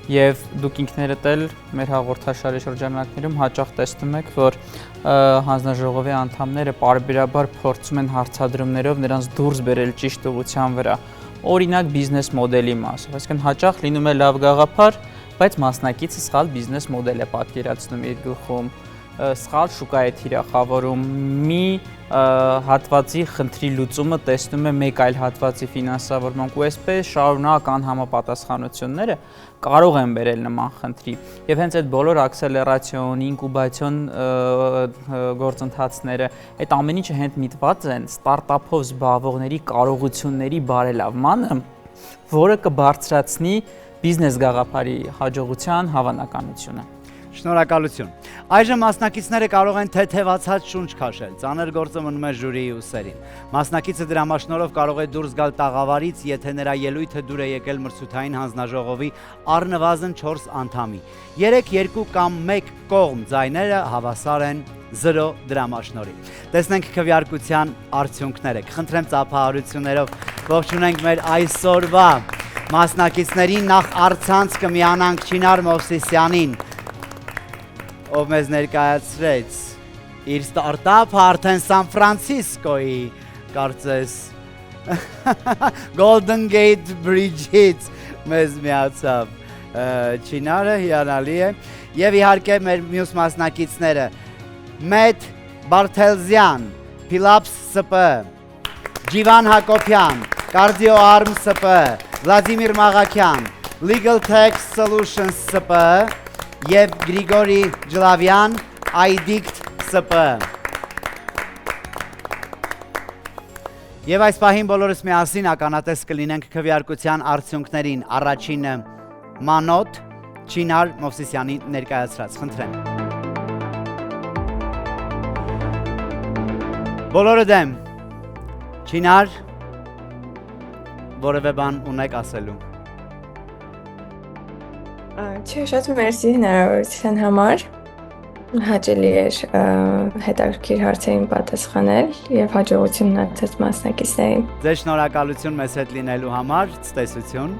Եվ դուք ինքներդ էլ մեր հաղորդաշարի շրջանակներում հաճախ տեսնում եք, որ հանձնաժողովի անդամները պարբերաբար փորձում են հարցադրումներով նրանց դուրս բերել ճիշտ ուղղության վրա։ Օրինակ բիզնես մոդելի մասով, այսինքն հաճախ լինում է լավ գաղափար, բայց մասնակիցը սխալ բիզնես մոդել է պատկերացնում իր գլխում, սխալ շուկա է թիրախավորում, մի հատվածի խնդրի լուծումը տեսնում է մեկ այլ հատվածի ֆինանսավորման ու այսպես շարունակ անհամապատասխանությունները կարող են բերել նման խնդրի եւ հենց այդ բոլոր աքսելերացիոն, ինկուբացիոն գործընթացները, այդ ամեն ինչը հենց միտված են ստարտափով զբաղվողների կարողությունների բարելավմանը, որը կբարձրացնի բիզնես գաղափարի հաջողության հավանականությունը։ Շնորհակալություն։ Այժմ մասնակիցները կարող են թեթևացած շունչ քաշել, ծանր գործը մնում է ժյուրիի ուսերին։ Մասնակիցը դրա շնորհով կարող է դուրս գալ տաղավարից, եթե նրա ելույթը դուր է եկել մրցութային հանձնաժողովի առնվազն 4 անդամի։ 3, 2 կամ 1 կողմ ձայները հավասար են 0 դրամաշնորհի։ Տեսնենք քվեարկության արդյունքները։ Կխնդրեմ ծափահարություններով ողջունենք մեր այսօրվա մասնակիցներին, նախ առցանց կմիանանք Չինար Մովսիսյանին, ով մեզ ներկայացրեց իր ստարտափը արդեն Սան Ֆրանցիսկոյի, կարծես Golden Gate Bridge-ից մեզ միացավ Չինարը, հիանալի է, եւ իհարկե մեր մյուս մասնակիցները Մետ Բարթելզյան, Փիլապս ՍՊ, Ջիվան Հակոբյան, Կարդիո Արմ ՍՊ, Վլադիմիր Մաղաքյան, Legal Tax Solutions ՍՊ եւ Գրիգորի Ջլավյան, iDict ՍՊ։ Եվ այս պահին բոլորս միասին ականատես կլինենք քվեարկության արդյունքներին։ Առաջինը Մանոտ Չինար Մովսիսյանի ներկայացրած, խնդրեմ։ Բոլորը դեմ։ Չինար, որևէ բան ունեք ասելու։ Չէ, շատ մերսի հնարավորության համար։ Հաճելի էր հետաքրքիր հարցերին պատասխանել եւ հաջողություն ունեցած մասնակիցներին։ Ձեզ շնորհակալություն մեզ հետ լինելու համար, ցտեսություն։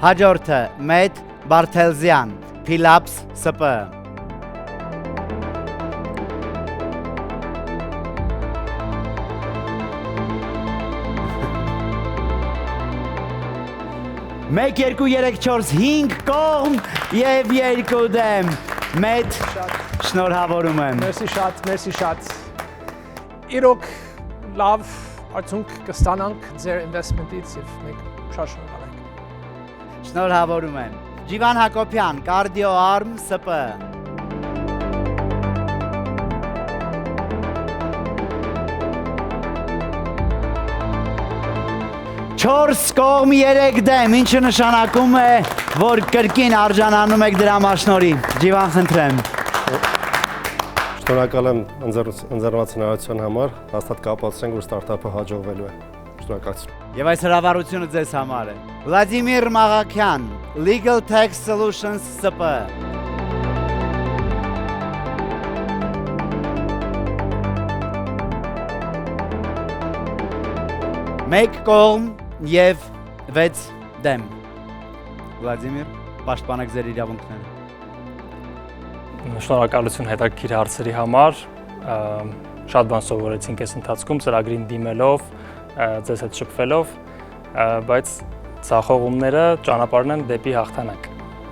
Հաջորդը Մետ Բարթելզյան, Փիլապս ՍՊ։ Մեկ, 2, 3, 4, 5 կողմ եւ 2 դեմ։ Մետ, շնորհավորում եմ։ Մերսի շատ։ Իրոք լավ արդյունք կստանանք ձեր investment-ից եւ մենք շատ շնորհակալ ենք։ Շնորհավորում եմ։ Ջիվան Հակոբյան, Կարդիո Արմ ՍՊ։ Չորս կողմ 3 դեմ, ինչը նշանակում է, որ կրկին արժանանում եք դրամաշնորհի։ Ջիվան, խնդրեմ։ Շնորհակալ եմ ընձեռված հնարավորության համար, հաստատ կապացուցենք, որ ստարտափը հաջողվելու է։ Շնորհակալություն։ Եվ այս հրավառությունը ձեզ համար է։ Վլադիմիր Մաղաքյան, Legal Tax Solutions ՍՊ։ Մեկ կողմ եւ 6 դեմ։ Վլադիմիր, պաշտպանեք ձեր իրավունքները։ Շնորհակալություն հետաքրքիր հարցերի համար։ Շատ բան սովորեցինք այս ընթացքում ծրագրին դիմելով, ձեզ հետ շփվելով, բայց ցախողումները ճանապարհն են դեպի հաղթանակ։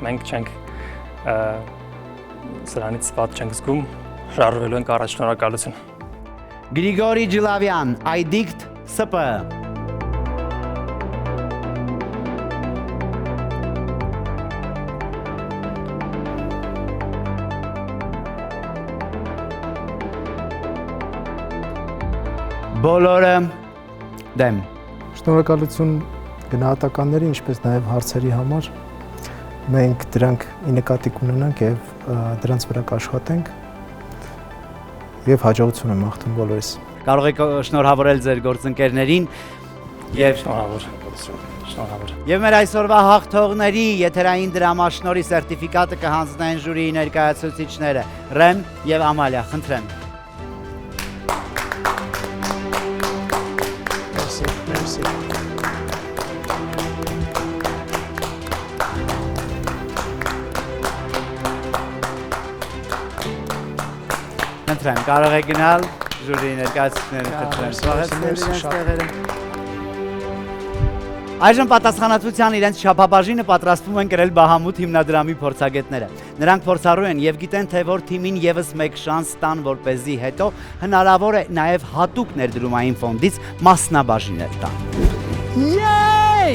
Մենք չենք սրանից վատ չենք զգում, Շարժվելու ենք առաջ, շնորհակալություն։ Գրիգորի Ջիլավյան, Այդիկտ ՍՊ։ Բոլորը դեմ։ Շնորհակալություն գնահատականների, ինչպես նաև հարցերի համար։ Մենք դրանք ի նկատի կունենանք եւ դրանց վրա կաշխատենք եւ հաջողություն եմ մաղթում բոլորիս։ Կարող եք շնորհավորել ձեր գործընկերներին եւ Շնորհավոր։ Եվ մեր այսօրվա հաղթողների եթերային դրամաշնորհի սերտիֆիկատը կհանձնեն ժյուրիի ներկայացուցիչները Ռեմ եւ Ամալիա, խնդրեմ։ Խնդրեմ, կարող եք գնալ ժյուրիի ներկայացուցիչները Այժմ պատասխանատվության իրենց չափաբաժինը պատրաստվում են կրել Բահամութ հիմնադրամի փորձագետները։ Նրանք փորձառու են եւ գիտեն, թե որ թիմին եւս մեկ շանս տան, որպեսզի հետո հնարավոր է նաեւ հատուկ ներդրումային ֆոնդից մասնաբաժինել տան։ Yay!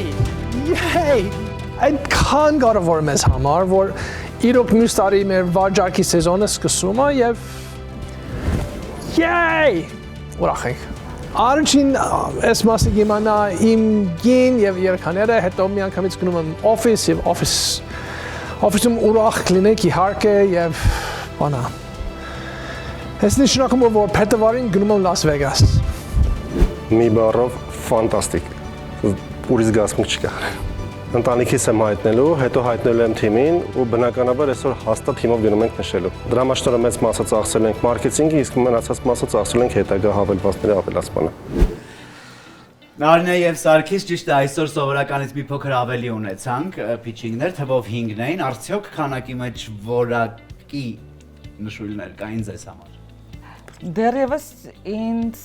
Այնքան կարևոր մեզ համար, որ իրոք մյուս տարի մեր վաճառքի սեզոնը սկսում է եւ Yay! Ուրախ ենք։ Առաջին այս մասը գիմանա իմ գին եւ երեխաները, հետո մի անգամից գնում եմ օֆիս եւ օֆիսում ուրախ կլինենք իհարկե եւ բանա։ Այս նշանակում է, որ փետրվարին գնում եմ Լաս Վեգաս։ Մի բառով ֆանտաստիկ։ Ուրիշ զգացմունք չկա։ Ընտանիքիս եմ հայտնելու, հետո հայտնելու եմ թիմին ու բնականաբար այսօր հաստատ թիմով գնում ենք նշելու։ Դրամաշնորհը մեծ մասը ծախսել ենք մարքեթինգի, իսկ մնացած մասը ծախսել ենք հետագա հավելվածների ավելացմանը։ Նարինե եւ Սարգիս ճիշտ է այսօր սովորականից մի փոքր ավելի ունեցանք փիչինգներ, թվով 5-ն էին, արդյոք քանակի մեջ որակի նշույլներ կային ձեզ համար։ Դեռևս ինձ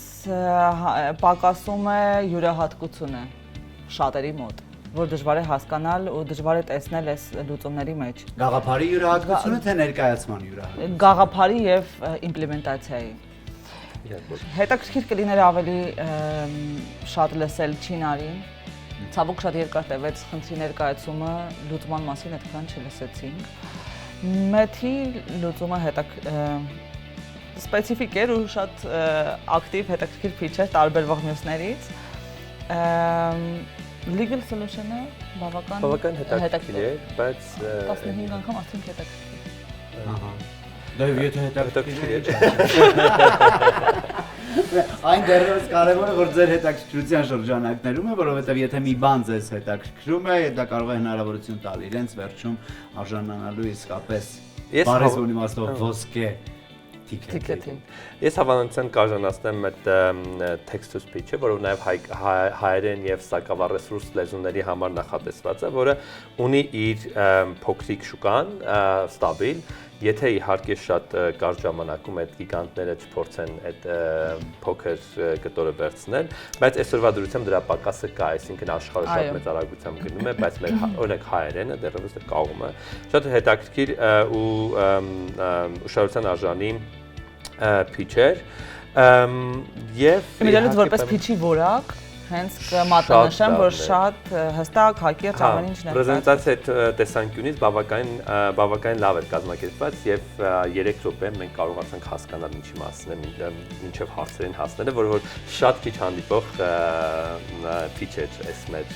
պակասում է յուրահատկությունը շատերի մոտ, որ դժվար է հասկանալ ու դժվար է տեսնել այս լուծումների մեջ։ Գաղափարի յուրահատկությունը թե ներկայացման յուրահատկությունը։ Գաղափարի եւ իմպլեմենտացիայի։ Հետաքրքիր կլիներ ավելի շատ լսել Չինարին։ Ցավոք շատ երկար տևեց խնդրի ներկայացումը, լուծման մասին այդքան չլսեցինք։ Մեթի լուծումը սպეციფიկ էր ու շատ ակտիվ հետաքրքիր փիչ էր տարբերվող մյուսներից։ Legal solution-ը բավական հետաքրքիր է, բայց 15 անգամ արդեն հետաքրքիր։ Ահա։ Դա եթե հետաքրքիր է։ չէ։ Այն դեռևս կարևորը որ ձեր հետաքրքրության շրջանակներում է, որովհետև եթե մի բան ձեզ հետաքրքրում է, դա կարող է հնարավորություն տալ իրենց վերջում արժանանալու իսկապես բարեզոնի իմաստով ոսկե թիքետին։ Ես հավանության կարժանացնեմ այդ text to speech-ը, որով նաև հայերեն եւ սակավառես ռուս լեզուների համար նախատեսված է, որը ունի իր փոքրիկ շուկան, ստաբիլ, եթե իհարկե շատ կարճ ժամանակում այդ գիգանտները չփորձեն այդ փոքր կտորը վերցնել, բայց այսօրվա դրությամբ դրա պակասը կա, այսինքն աշխարհը շատ մեծ արագությամբ գնում է, բայց մեր օրինակ հայերենը դեռևս կարողում է շատ հետաքրքիր ու ուշադրության արժանի փիչեր եւ Իմիջիայլոց որպես փիչի որակ հենց կմատնանշեմ, որ շատ հստակ հակիրճ ամեն ինչ ներկայացված։ Պրեզենտացիա տեսանկյունից բավականին լավ էր կազմակերպված եւ 3 րոպե մենք կարողացանք հասկանալ ինչի մասին է մինչեւ հարցերին հասնելը, որ շատ քիչ հանդիպող փիչ էր այս մեր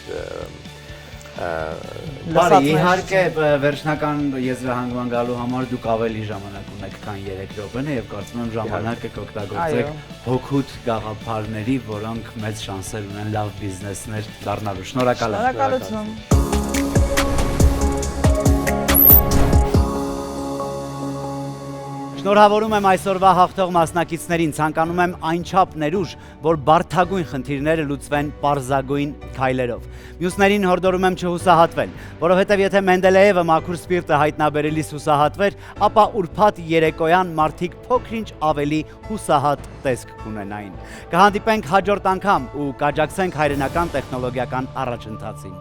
Բարի, իհարկե վերջնական եզրահանգման գալու համար դուք ավելի ժամանակ ունեք, քան 3 րոպեն եւ կարծում եմ ժամանակը կօգտագործեք հոգուտ գաղափարների, որոնք մեծ շանսեր ունեն լավ բիզնեսներ դառնալու։ Շնորհակալություն։ Շնորհավորում եմ այսօրվա հաղթող մասնակիցներին, ցանկանում եմ այնչափ ներուժ, որ բարդագույն խնդիրները լուծվեն պարզագույն քայլերով։ Մյուսներին հորդորում եմ չհուսահատվել, որովհետև եթե Մենդելեևը մաքուր սպիրտը հայտնաբերելիս հուսահատվեր, ապա ուրբաթ երեկոյան մարդիկ փոքր-ինչ ավելի հուսահատ տեսք կունենային։ Կհանդիպենք հաջորդ անգամ ու կաջակցենք հայրենական տեխնոլոգիական առաջընթացին։